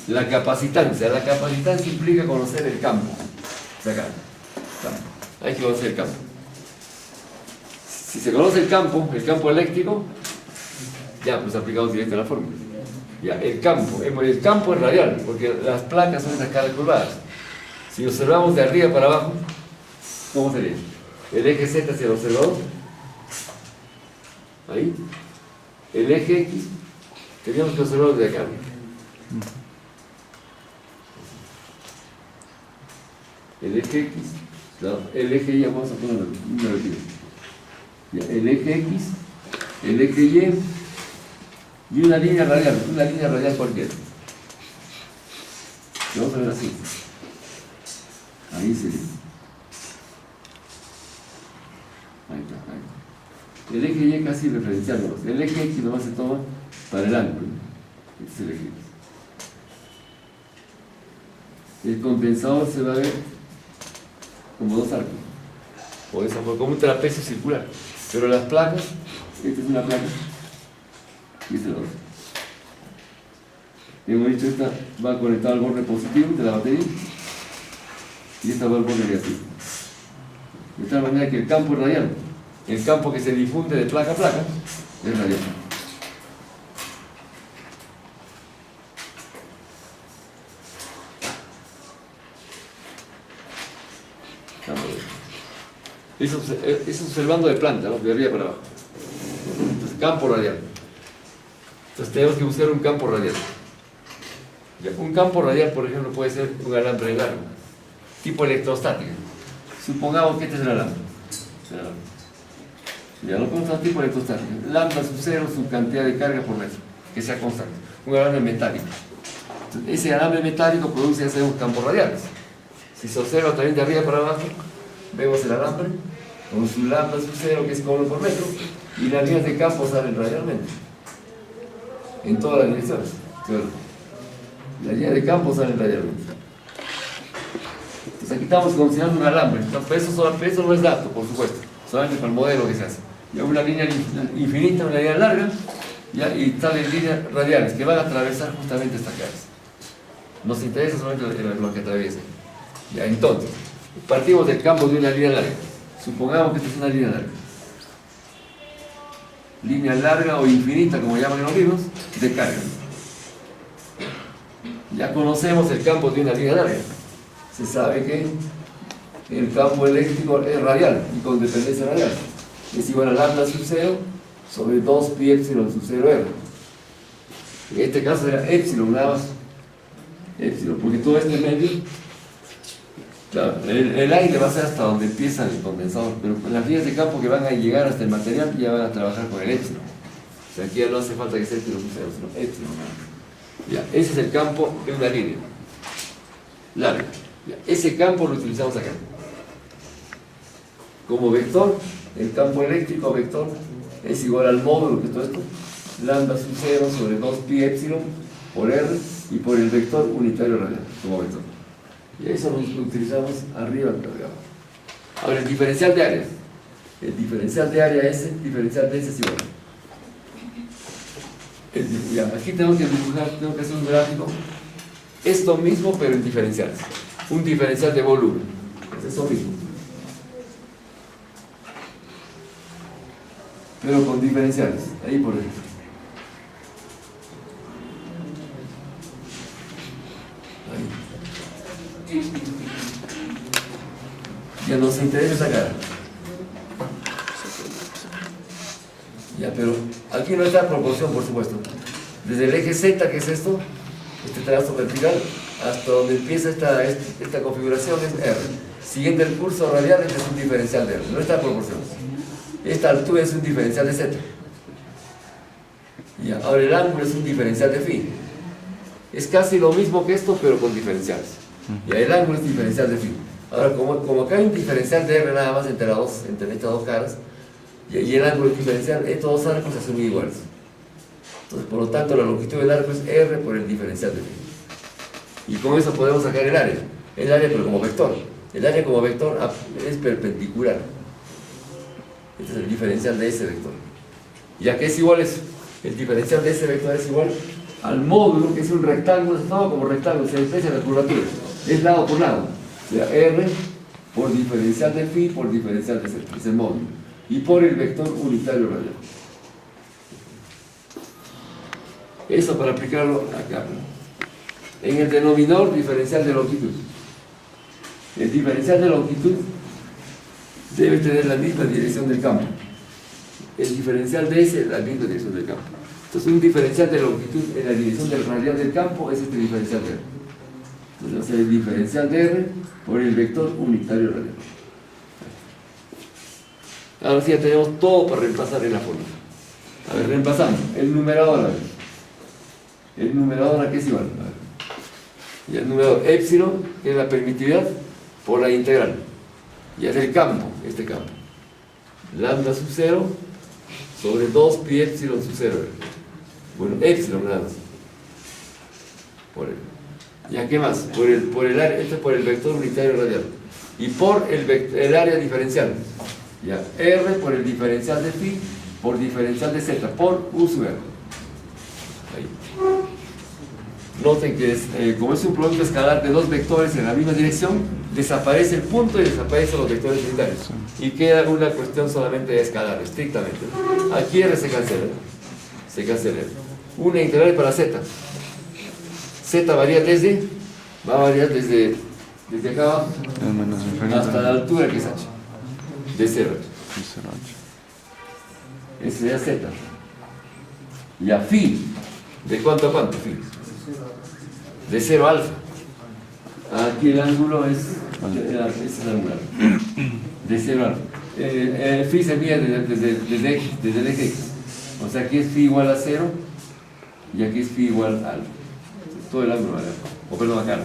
la capacitancia. La capacitancia implica conocer el campo. O sea, acá. Hay que conocer el campo. Si se conoce el campo eléctrico, ya pues aplicamos directo a la fórmula. Ya, el campo es radial, porque las placas son esas caras curvadas. Si observamos de arriba para abajo, ¿cómo sería? El eje Z hacia el observador. Ahí. El eje X, teníamos que observarlo desde acá. El eje X, claro, el eje Y, vamos a ponerlo, el eje X, el eje y una línea radial cualquiera. Lo vamos a ver así. Ahí sería. Ahí está. El eje Y casi referenciándolos. El eje X nomás se toma para el ángulo. Este es el eje X. El compensador se va a ver como dos arcos. O esa como un trapecio circular. Pero las placas, esta es una placa y esta es la otra. Hemos dicho, esta va conectada al borde positivo de la batería y esta va al borde negativo. De tal manera que el campo es radial. El campo que se difunde de placa a placa es radial. Eso es observando de planta, ¿no? De arriba para abajo. Entonces, campo radial. Entonces tenemos que buscar un campo radial. Ya, un campo radial, por ejemplo, puede ser un alambre largo, tipo electrostática. Supongamos que este es el alambre. Ya lo ponemos tipo electrostática. Lambda sub 0, su cantidad de carga por metro, que sea constante. Un alambre metálico. Entonces, ese alambre metálico produce, ya sabemos, campos radiales. Si se observa también de arriba para abajo, vemos el alambre con su lambda sub 0, que es cobre por metro, y las líneas de campo salen radialmente en todas las direcciones. Las líneas de campo salen radialmente. Entonces aquí estamos considerando un alambre. Entonces, eso no es dato, por supuesto, solamente para el modelo que se hace. Ya una línea infinita, una línea larga, ya, y salen líneas radiales que van a atravesar justamente estas caras. Nos interesa solamente lo que atraviesa. Ya, entonces, partimos del campo de una línea larga. Supongamos que esta es una línea larga. Línea larga o infinita, como llaman en los libros, de carga. Ya conocemos el campo de una línea larga. Se sabe que el campo eléctrico es radial y con dependencia radial. Es igual a lambda sub 0 sobre 2 pi epsilon sub 0 r. En este caso será epsilon, nada más. Epsilon, porque todo este medio, claro, el aire va a ser hasta donde empieza el condensador, pero las líneas de campo que van a llegar hasta el material ya van a trabajar con el epsilon. sea, aquí ya no hace falta que sea epsilon sub 0, sino epsilon. Ya, ese es el campo de una línea larga. Ya, ese campo lo utilizamos acá. Como vector, el campo eléctrico vector es igual al módulo que es todo esto, lambda sub 0 sobre 2pi epsilon por r y por el vector unitario radial como vector. Y eso lo utilizamos arriba y abajo. Ahora, el diferencial de área. El diferencial de área S, el diferencial de S es igual. Ya, aquí tengo que dibujar, tengo que hacer un gráfico. Esto mismo, pero en diferenciales. Un diferencial de volumen. Es eso mismo. Pero con diferenciales. Ahí por ejemplo. Ahí. Ya nos interesa esa cara. Ya, pero aquí no está la proporción, por supuesto. Desde el eje Z, que es esto, este trazo vertical, hasta donde empieza esta configuración es R. Siguiendo el curso radial, este es un diferencial de R. No está la proporción. Esta altura es un diferencial de Z. Ya, ahora el ángulo es un diferencial de phi. Es casi lo mismo que esto, pero con diferenciales. Y el ángulo es diferencial de phi. Ahora, como acá hay un diferencial de R nada más entre estas dos caras, y el ángulo es diferencial, estos dos ángulos se son iguales. Entonces, por lo tanto, la longitud del arco es R por el diferencial de phi. Y con eso podemos sacar el área. El área, pero como vector. El área como vector es perpendicular. Este es el diferencial de ese vector. Ya que es igual eso. El diferencial de ese vector es igual al módulo, que es un rectángulo, es todo como rectángulo, se despeja la curvatura. Es lado por lado. O sea, R por diferencial de phi por diferencial de Z. Es el módulo. Y por el vector unitario radial. Eso para aplicarlo acá. En el denominador, diferencial de longitud. El diferencial de longitud debe tener la misma dirección del campo. El diferencial de S, la misma dirección del campo. Entonces, un diferencial de longitud en la dirección del radial del campo es este diferencial de R. Entonces, va a ser el diferencial de R por el vector unitario radial. Ahora sí ya tenemos todo para reemplazar en la fórmula. A ver, reemplazamos. El numerador, a ver. El numerador aquí es igual. A ver. Y el numerador epsilon, que es la permitividad, por la integral. Y es el campo, este campo. Lambda sub 0 sobre 2 pi epsilon sub 0. Bueno, epsilon nada más. Por el. ¿Ya qué más? Por el área, este es por el vector unitario radial. Y por el área diferencial. Ya, R por el diferencial de phi por diferencial de Z por U sub R. Ahí. Noten que como es un producto escalar de dos vectores en la misma dirección, desaparece el punto y desaparecen los vectores unitarios. Y queda una cuestión solamente de escalar, estrictamente. Aquí R se cancela. Se cancela. Una integral para Z. Z varía va a variar desde acá abajo hasta la altura que es H. De 0 a 8. Ese sería Z. Y a phi, ¿de cuánto a cuánto phi? De 0 a alfa. Aquí el ángulo es el angular. De 0 a alfa. Phi se mide desde el eje X. O sea, aquí es phi igual a 0 y aquí es phi igual a alfa. Todo el ángulo, o perdón, acá.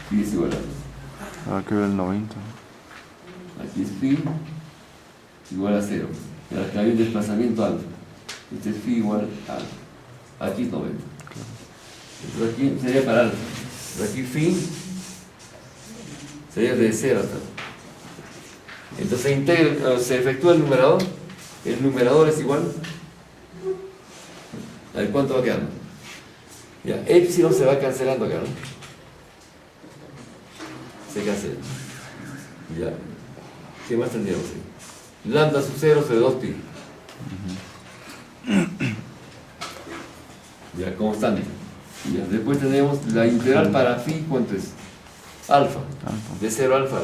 Phi es igual a alfa. Aquí ve el 90. Aquí es phi igual a 0. Y acá hay un desplazamiento alfa. Este es phi igual a alfa. Aquí es 90. Entonces aquí sería para alfa. Pero aquí phi sería de 0 hasta alfa. Entonces se efectúa el numerador. El numerador es igual. A ver cuánto va quedando. Ya, epsilon se va cancelando acá, ¿no? Se cancela. Ya. ¿Qué más tendríamos ahí? Lambda sub 0 sobre 2pi. Ya, constante. Ya, después tenemos la integral para phi, ¿cuánto es? Alfa. De 0 a alfa.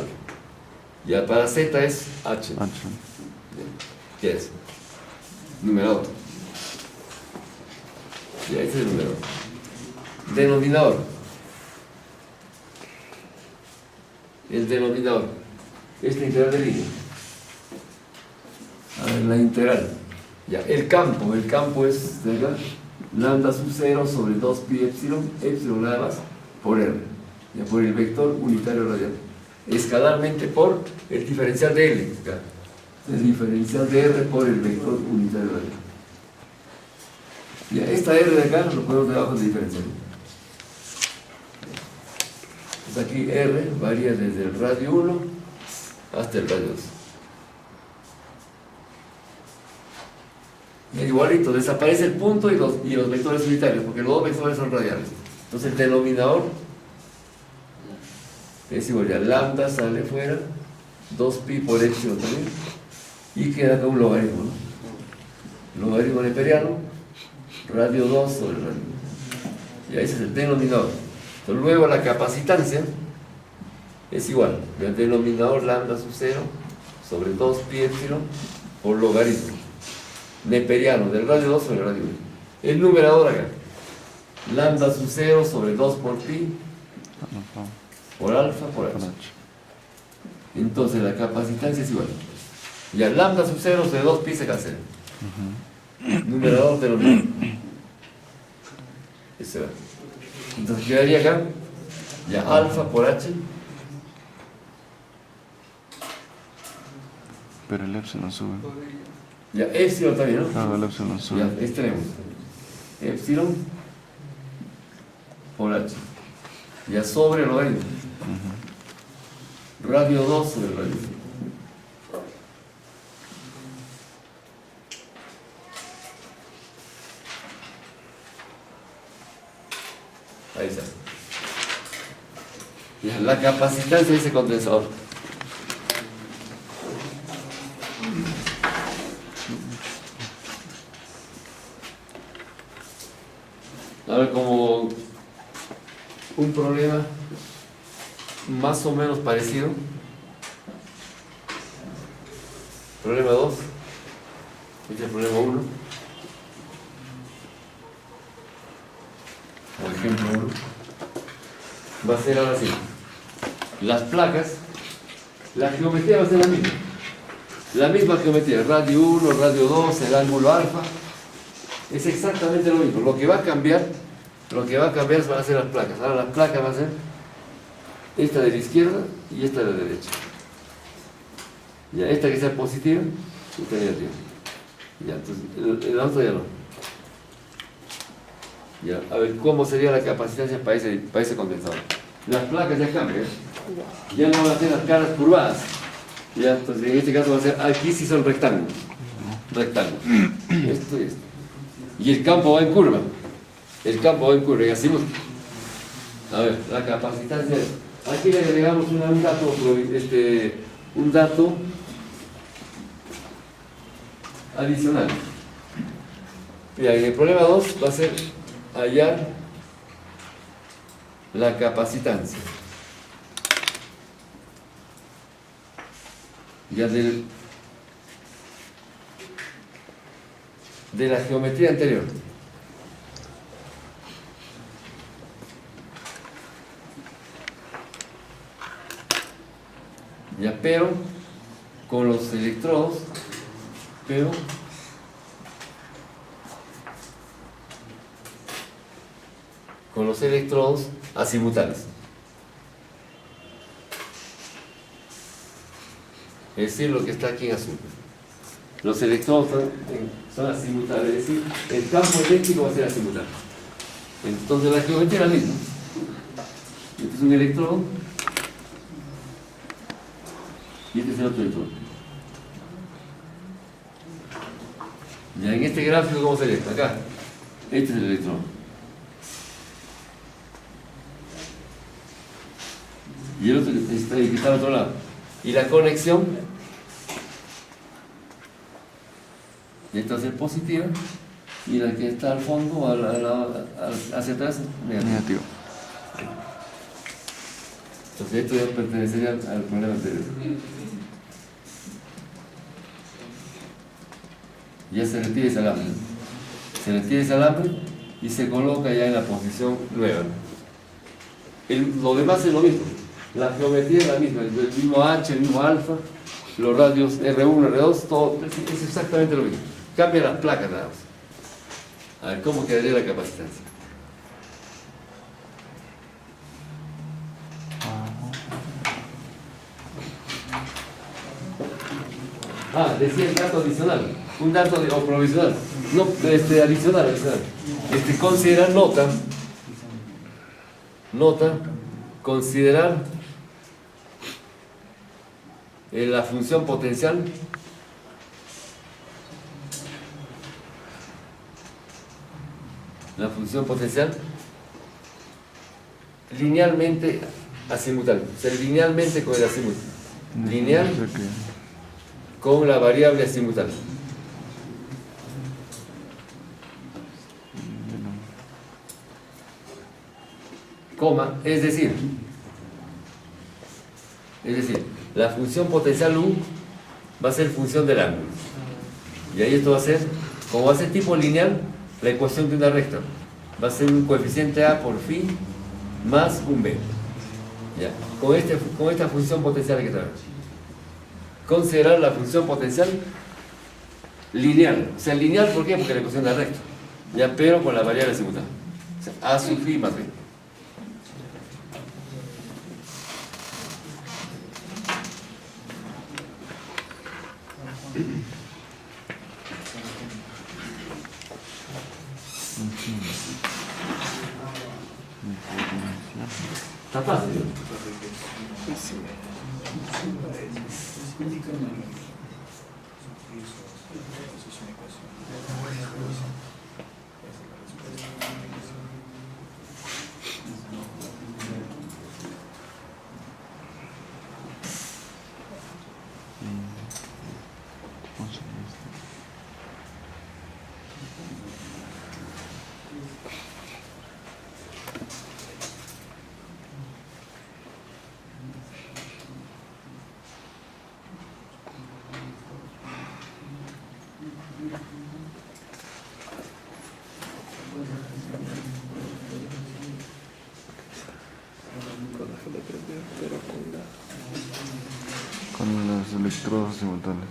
Ya, para z es h. ¿Qué es? Numerador. Ya, ese es el numerador. Denominador. El denominador. Esta integral de línea. A ver, la integral. Ya, el campo es de acá, lambda sub 0 sobre 2 pi epsilon, epsilon nada más, por R, ya, por el vector unitario radial. Escalarmente por el diferencial de L, acá. El diferencial de R por el vector unitario radial. Ya, esta R de acá lo podemos debajo de diferencial. Pues aquí R varía desde el radio 1 hasta el radio 2. Y igualito, desaparece el punto y los vectores unitarios, porque los dos vectores son radiales. Entonces el denominador es igual, ya lambda sale fuera, 2pi por epsilon también, y queda acá un logaritmo, ¿no? Logaritmo neperiano, radio 2 sobre radio 1. Y ese es el denominador. Entonces, luego la capacitancia es igual, el denominador lambda sub 0 sobre 2pi epsilon por logaritmo neperiano del radio 2 sobre el radio 1. El numerador acá, lambda sub 0 sobre 2 por pi por alfa por h. Entonces la capacitancia es igual. Ya lambda sub 0 sobre 2 pi se cancela. Numerador denominador. Ese va. Entonces quedaría acá ya alfa por h. Pero el epsilon sube. Ya epsilon también, ¿no? Claro, el epsilon sube. Ya, tenemos epsilon por h. Ya sobre el logaritmo. Radio 2 sobre el radio 1. Ahí está. Ya, la capacitancia de ese condensador. A ver, como un problema más o menos parecido. Problema 2. Este es el problema 1. Por ejemplo 1. Va a ser ahora así. Las placas, la geometría va a ser la misma. La misma geometría, radio 1, radio 2, el ángulo alfa. Es exactamente lo mismo. Lo que va a cambiar van a ser las placas. Ahora las placas van a ser esta de la izquierda y esta de la derecha. Ya, esta que sea positiva y esta negativa. Ya, entonces, la otra ya no. Ya, a ver, ¿cómo sería la capacitancia para ese condensador? Las placas ya cambian. Ya no van a ser las caras curvadas. Ya, entonces, en este caso va a ser, aquí sí son rectángulos. Rectángulos. Esto y esto. Y el campo va en curva. El campo va en curva. Y así, a ver, la capacitancia es. Aquí le agregamos un dato adicional. Mira, en el problema 2 va a ser hallar la capacitancia. Ya de la geometría anterior. Ya, pero con los electrodos, azimutales. Es decir, lo que está aquí en azul. Los electrodos son azimutales, es decir, el campo eléctrico va a ser azimutal. Entonces la geometría es la misma. Este es un electrodo y este es el otro electrodo. Ya en este gráfico, ¿cómo sería? Acá. Este es el electrón. Y el otro está al otro lado. Y la conexión, esta va a ser positiva, y la que está al fondo, hacia atrás, Negativo. Entonces esto ya pertenecería al problema anterior. Ya se retira ese alambre. Se retira ese alambre y se coloca ya en la posición nueva. Lo demás es lo mismo. La geometría es la misma, el mismo H, el mismo alfa, los radios R1, R2, todo es exactamente lo mismo. Cambia las placas nada más. A ver, ¿cómo quedaría la capacitancia? Decía el dato adicional, un dato o provisional, no, adicional. Considerar considerar la función potencial linealmente azimutal, o sea, linealmente con el azimuth, lineal con la variable azimutal. Coma, es decir, la función potencial U va a ser función del ángulo. Y ahí esto va a ser, como va a ser tipo lineal, la ecuación de una recta. Va a ser un coeficiente A por phi más un B. ¿Ya? Con esta función potencial hay que trabajar. Considerar la función potencial lineal. O sea, lineal, ¿por qué? Porque la ecuación es recta. ¿Ya? Pero con la variable simultánea. O sea, A sub phi más B. Está fácil. Con los electrodos simultáneos.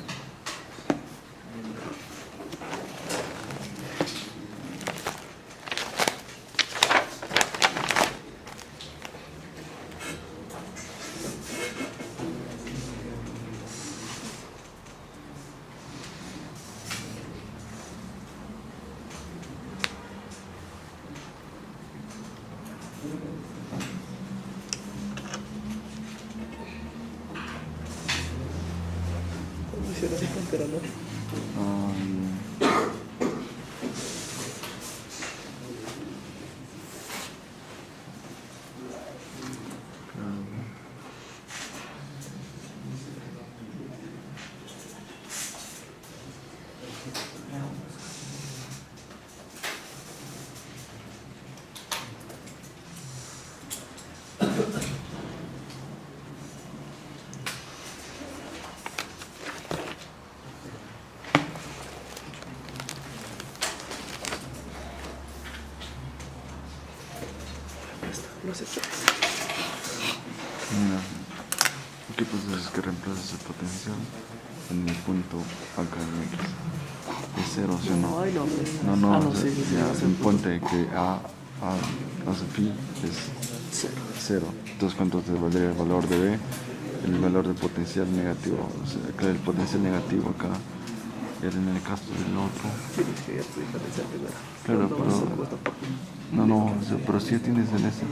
¿Qué pasa? Es que reemplazas el potencial en el punto acá en X. Es cero, ¿sí o no? No, ya ponte que A hace phi es cero. Entonces, ¿cuánto te valdría el valor de B? El valor de potencial negativo. O sea, acá el potencial negativo acá era en el caso del otro. Claro, pero... pero sí tienes en ese.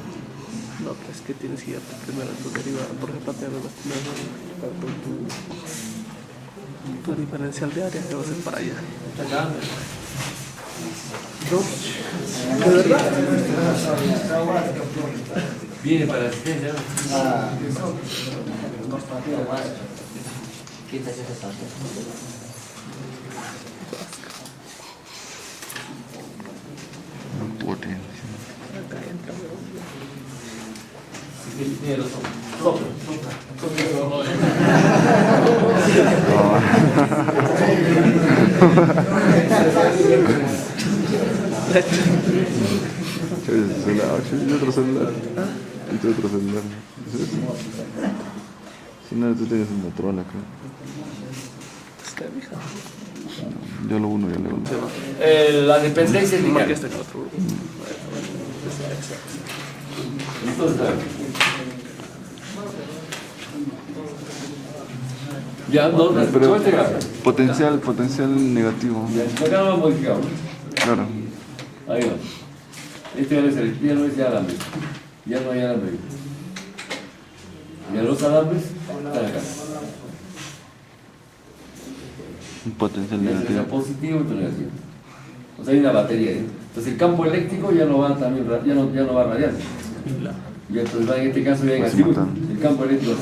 No, pero es que tienes que ir primero a tu derivada, por ejemplo, te hago tu diferencial de área que va a ser para allá. ¿No? ¿De verdad? Viene para la asistencia. Potencia. Otro celular. Si no, tú tienes un Motorola acá. Yo lo uno, yo le uno. La dependencia es lineal. Marca este 4. Entonces, a ver. Ya, no, Pero este gráfico. potencial negativo. Ya, acá no lo modificamos. Claro. Ahí va. Este ya no es ya alambre. Ya no hay alambre. Ya los alambres están acá. Un potencial Este es negativo. positivo y otro negativo. O sea, hay una batería ahí. Entonces el campo eléctrico ya no va también, ya no va radial. Y entonces va en este caso ya en Pues azul. matan. El campo eléctrico.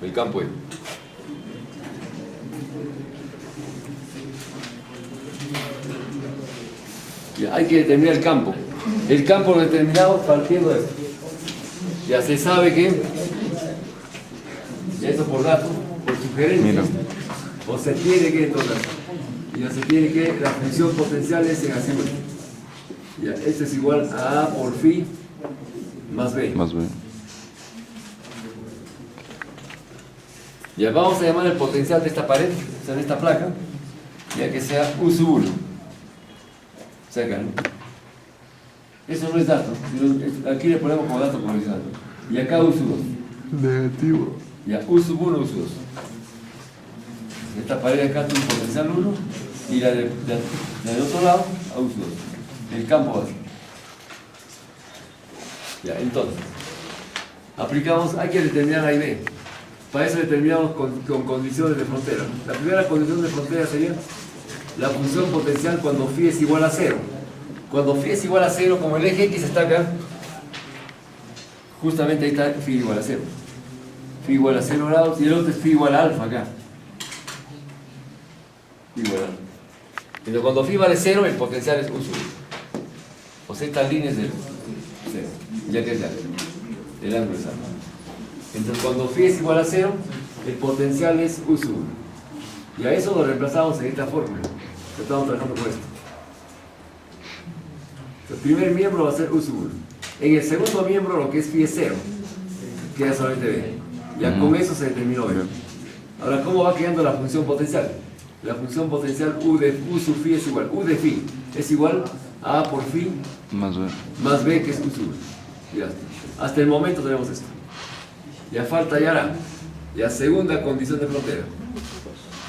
El campo es. Ya, hay que determinar el campo. El campo lo determinado partiendo de esto. Ya se sabe que, ya eso por dato, por sugerencia, Mira. o se tiene que entonces, ya se tiene que la función potencial es en así. Ya, esto es igual a A por phi más B. Más bien. Ya vamos a llamar el potencial de esta pared, o sea, de esta placa, ya que sea U sub 1. O sea, acá, ¿no? Eso no es dato, sino aquí le ponemos como dato provisional. Y acá U sub 2. Negativo. Ya, U sub 1, U sub 2. Esta pared acá tiene un potencial 1 y la del otro lado a U sub 2. El campo así. Ya, entonces, aplicamos, hay que determinar A y B. Para eso determinamos con condiciones de frontera. La primera condición de frontera sería la función potencial cuando phi es igual a 0. Cuando phi es igual a 0, como el eje X está acá, justamente ahí está phi igual a 0. Phi igual a 0 grados y el otro es phi igual a alfa acá. Phi igual a alfa. Pero cuando phi vale 0, el potencial es U sub. O sea, esta línea es de 0, ya que es el ángulo es alfa. Entonces, cuando phi es igual a 0, el potencial es U sub 1. Y a eso lo reemplazamos en esta fórmula. Estamos trabajando con esto. El primer miembro va a ser U sub 1. En el segundo miembro, lo que es phi es 0. Queda solamente B. Ya con eso se determinó B. Ahora, ¿cómo va quedando la función potencial? La función potencial U sub phi es igual. U de phi es igual a A por phi Más bien. más B, que es U sub 1. Ya. Hasta el momento tenemos esto. Ya falta ya segunda condición de frontera.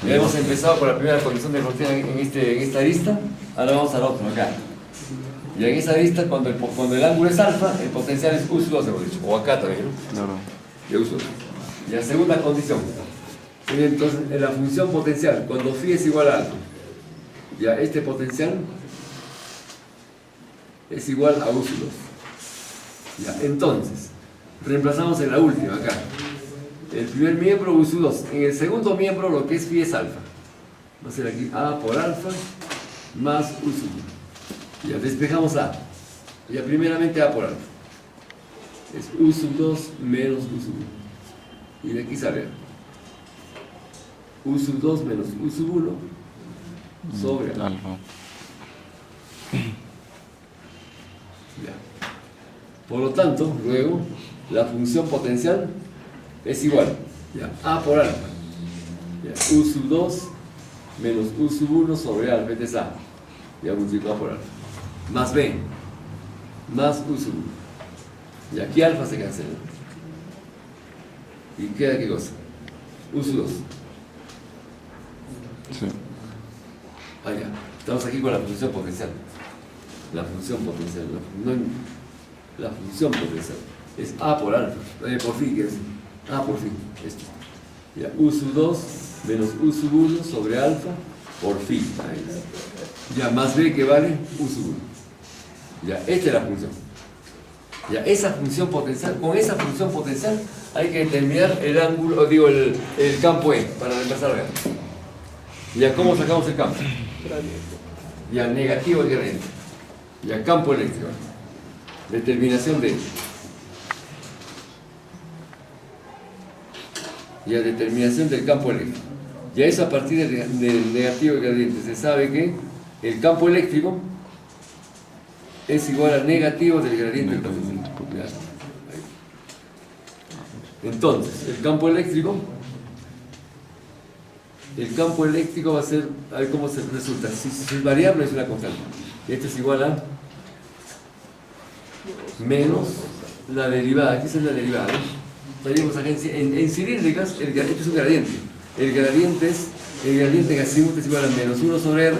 Ya hemos empezado con la primera condición de frontera en esta arista. Ahora vamos al otro, acá. Y en esa arista, cuando el ángulo es alfa, el potencial es U sub 2, hemos dicho. O acá también, ¿no? Claro. Ya U sub 2. Ya segunda condición. Sería entonces en la función potencial, cuando phi es igual a alfa. Ya este potencial es igual a U sub 2. Ya, entonces, reemplazamos en la última acá. El primer miembro U sub 2. En el segundo miembro lo que es phi es alfa. Va a ser aquí A por alfa más U sub 1. Ya despejamos A. Ya primeramente A por alfa. Es U sub 2 menos U sub 1. Y de aquí sale U sub 2 menos U sub 1 sobre alfa. Alfa. Ya. Por lo tanto, luego, la función potencial es igual, ya, A por alfa, ya, U sub 2 menos U sub 1 sobre alfa, este es A, ya multiplicado A por alfa, más B, más U sub 1, y aquí alfa se cancela, y queda ¿qué cosa? U sub 2, Sí. ya, estamos aquí con la función potencial, la función potencial, la función potencial es A por alfa, por phi, quiero decir. A por phi, esto. Ya, U sub 2 menos U sub 1 sobre alfa por phi. Ahí está. Ya, más B que vale U sub 1. Ya, esta es la función. Ya, esa función potencial, con esa función potencial hay que determinar el ángulo, digo, el campo E para reemplazar el gradiente. Ya, ¿cómo sacamos el campo? Ya, negativo el gradiente. Ya, campo eléctrico. Determinación de ya determinación del campo eléctrico. Ya eso a partir del negativo del gradiente se sabe que el campo eléctrico es igual al negativo del gradiente del potencial. Entonces, el campo eléctrico va a ser, a ver cómo se resulta. Si es variable, es una constante. Y esto es igual a menos la derivada. Aquí es la derivada, ¿no? Estaríamos acá en cilíndricas, este es un gradiente. El gradiente en azimut es igual a menos 1 sobre r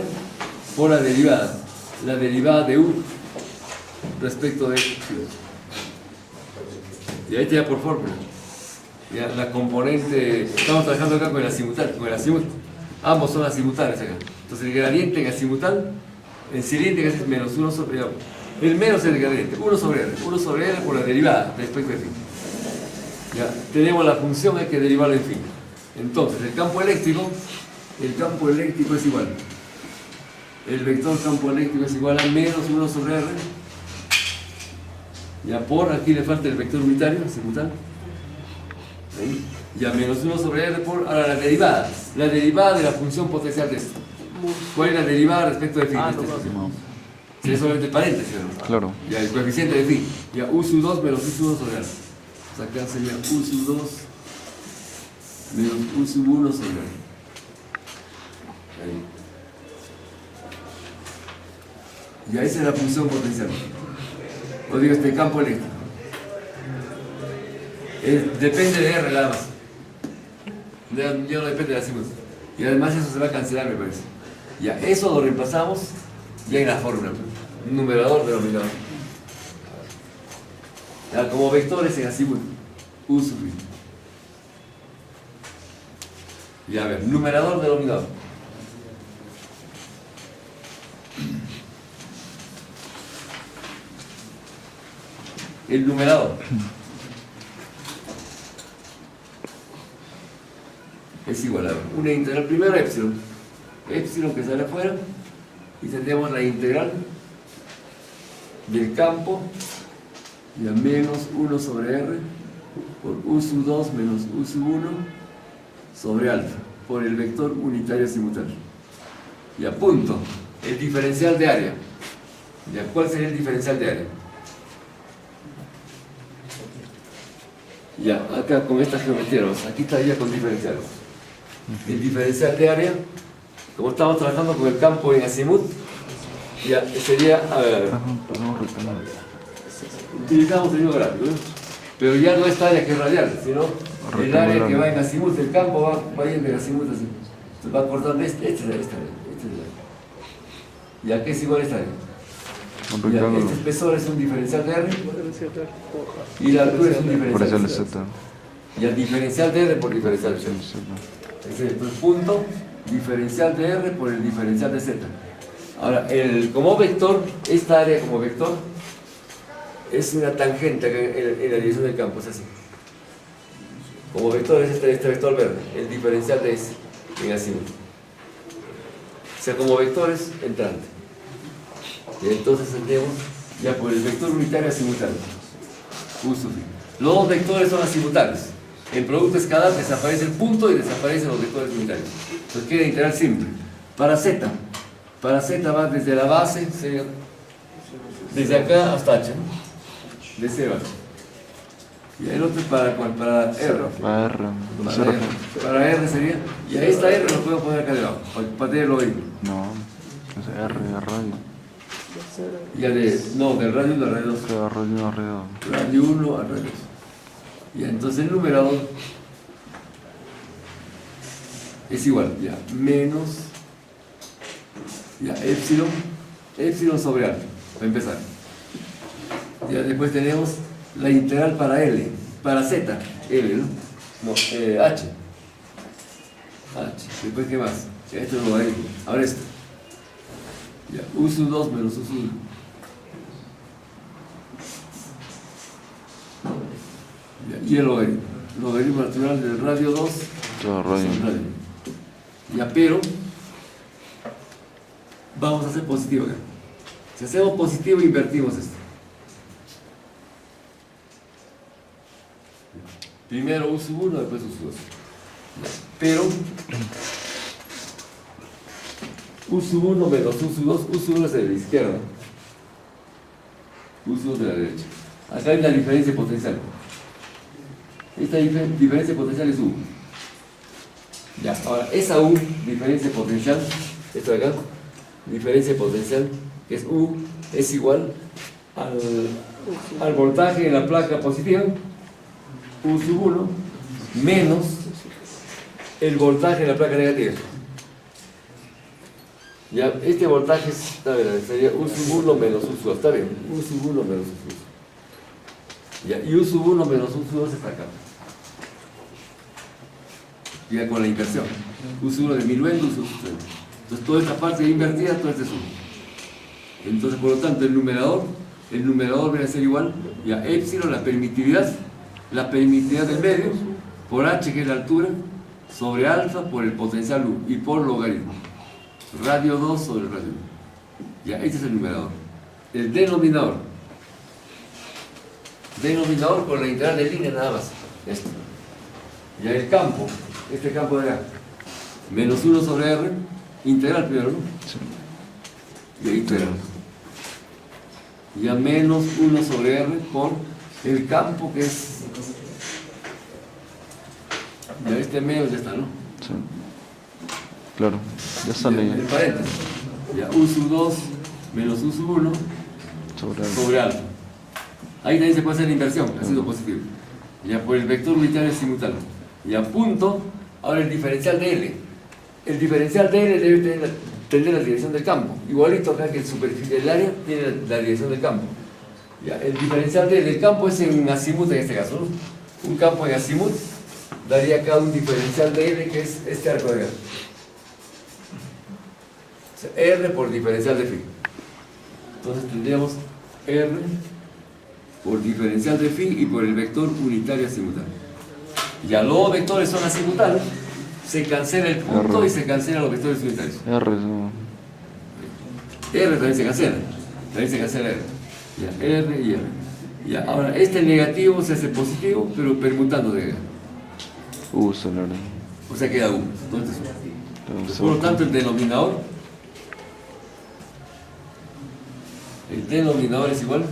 por la derivada de u respecto de y ahí está ya por fórmula. Ya, la componente, estamos trabajando acá con el azimutal, ambos son azimutales acá. Entonces el gradiente en azimutal, en cilíndrica es menos 1 sobre r. El menos es el gradiente, 1 sobre r por la derivada respecto de phi. Ya, tenemos la función, hay que derivarla en phi. Entonces el campo eléctrico es igual. El vector campo eléctrico es igual a menos 1 sobre r. Ya por, aquí le falta el vector unitario, azimutal. Ahí. Ya menos 1 sobre r por, ahora la derivada de la función potencial de esto. ¿Cuál es la derivada respecto de phi? Sería solamente paréntesis, ¿no? Claro. Ya el coeficiente de phi. Ya u sub 2 menos u sub 1 sobre r. O sea, acá sería u sub 2 menos u sub 1 sobre r. Ahí. Ya esa es la función potencial. O digo, este campo eléctrico. Depende de R nada más. Ya no depende de la simulación. Y además eso se va a cancelar, me parece. Ya, eso lo reemplazamos ya en la fórmula. Numerador, denominador. Ya, como vectores en azimut. U sub i. Ya, a ver, numerador, denominador. El numerador es igual a una integral, primero epsilon que sale afuera, y tendríamos la integral del campo ya menos 1 sobre r por u sub 2 menos u sub 1 sobre alfa por el vector unitario simultáneo. Y a punto, el diferencial de área. ¿Ya? ¿Cuál sería el diferencial de área? Ya, acá con esta geometría, aquí estaría con diferenciales. El diferencial de área, como estamos trabajando con el campo en azimut, ya sería, a ver, utilizamos el mismo gráfico, ¿no? Pero ya no esta área que es radial, sino el área que va en azimut, el campo va yendo en azimut así. Se va cortando esta es la área. Ya que es igual a esta área. Ya, este espesor es un diferencial de R y la altura es un diferencial de Z. Y el diferencial de R por diferencial de Z. Entonces, punto diferencial de R por el diferencial de Z. Ahora, como vector, esta área como vector es una tangente en la dirección del campo, es así. Como vector es este vector verde, el diferencial de S en azimut. O sea, como vector es entrante. Y entonces tendremos ya por el vector unitario azimutáneo. Los dos vectores son azimutales. En producto escalar desaparece el punto y desaparecen los vectores unitarios. Entonces queda integral simple. Para Z va desde la base, desde acá hasta H, ¿no? De C va. Y el otro es para R. Para R sería. Y a esta R lo podemos poner acá debajo, para tenerlo ahí. No, es R de radio. Ya del radio 1 al radio 2. Radio 1 al radio 2. Ya, entonces el numerador es igual, ya, menos, ya, epsilon sobre alfa, para empezar. Ya después tenemos la integral para L, para Z, L, ¿no? No, H. Después, ¿qué más? Ya, esto es logaritmo. Ahora esto. Ya, u sub 2 menos u sub 1. Ya, y el logaritmo natural del radio 2 radio. Ya, pero vamos a hacer positivo acá. Si hacemos positivo, invertimos esto. Primero u sub 1, después u sub 2. Pero u sub 1 menos u sub 2, u sub 1 es de la izquierda, u sub 2 de la derecha. Acá hay la diferencia potencial. Esta diferencia potencial es U. Ya, ahora, esa U, diferencia potencial, esto de acá, diferencia potencial, que es U, es igual al voltaje en la placa positiva, U sub 1, menos el voltaje en la placa negativa. Ya, este voltaje sería U sub 1 menos U sub 2, está bien, U sub 1 menos U sub 2. Ya, y U sub 1 menos U sub 2 está acá. Ya con la inversión. U sub 1 de diluendo, U sub 2. Entonces toda esta parte invertida, todo este sub. Entonces, por lo tanto, el numerador viene a ser igual a épsilon, la permitividad del medio, por h, que es la altura, sobre alfa por el potencial U, y por logaritmo. Radio 2 sobre radio 1. Ya, este es el numerador. El denominador con la integral de línea nada más. Esto. Ya el campo, este campo de acá, menos 1 sobre R, integral primero, ¿no? Sí. Y integral. Ya menos 1 sobre R por el campo que es. Ya este medio ya está, ¿no? Sí. Claro, ya sale. El paréntesis. Ya U sub 2 menos U sub 1 sobre alfa. Ahí también se puede hacer la inversión, ha sido positivo. Ya por el vector unitario simultáneo. Ya punto, ahora el diferencial de L. El diferencial de L debe tener la dirección del campo. Igualito acá que el área tiene la dirección del campo. Ya, el diferencial del campo es en azimut en este caso, ¿no? Un campo en azimut daría acá un diferencial de L que es este arco de acá. O sea, R por diferencial de phi. Entonces tendríamos R por diferencial de phi y por el vector unitario azimutáneo. Ya los dos vectores son azimutales, se cancela el punto R. Y se cancelan los vectores unitarios. R, no. R también se cancela. R. Ya, R y R. Ya, ahora este negativo se hace positivo, pero permutando de acá. Solar. O sea, queda U. Entonces, por lo tanto, el denominador es igual.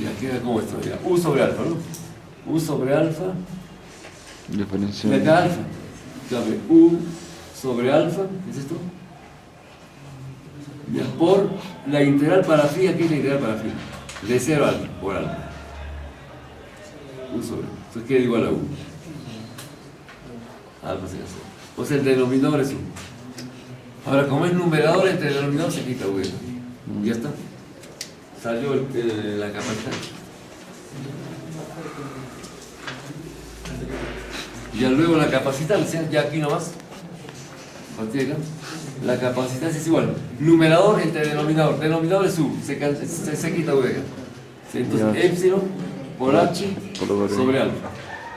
Ya queda como esto. Ya, U sobre alfa, ¿no? U sobre alfa. Diferencial. Y acá alfa. Claro, U sobre alfa. ¿Qué es esto? Ya, por la integral para phi. Aquí es la integral para phi. De 0 a alfa, por alfa. U sobre. Entonces queda igual a U. Alfa se hace. O sea, el denominador es U. Ahora, como es numerador, entre el denominador se quita U. Ya está. Salió la capacidad. Ya luego la capacitancia, ya aquí nomás. A partir de acá. La capacitancia es igual. Numerador entre denominador. Denominador es U. Se quita U. Entonces, ya. Épsilon por H sobre alfa.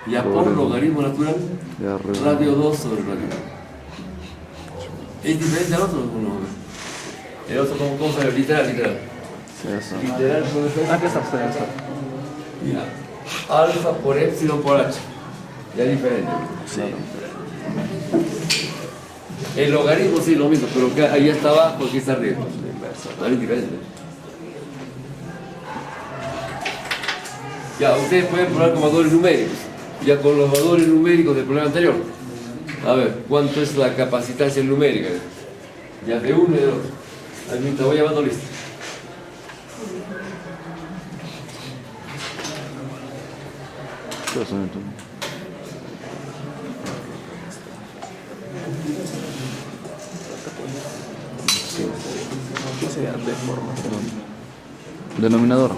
Ya por logaritmo natural, radio 2 sobre radio 1. ¿Es diferente al otro? No. El otro, ¿cómo sale? Literal. Literal puede ser. Aquí está. Ya. Alfa por épsilon por H. Ya es diferente. Sí. El logaritmo sí es lo mismo, pero ahí está abajo, aquí está arriba. Es diferente. Ya, ustedes pueden probar con valores numéricos. Ya con los valores numéricos del problema anterior. A ver, ¿cuánto es la capacitancia numérica? Ya de uno y de otro. A mí te voy llamando listo. Denominador.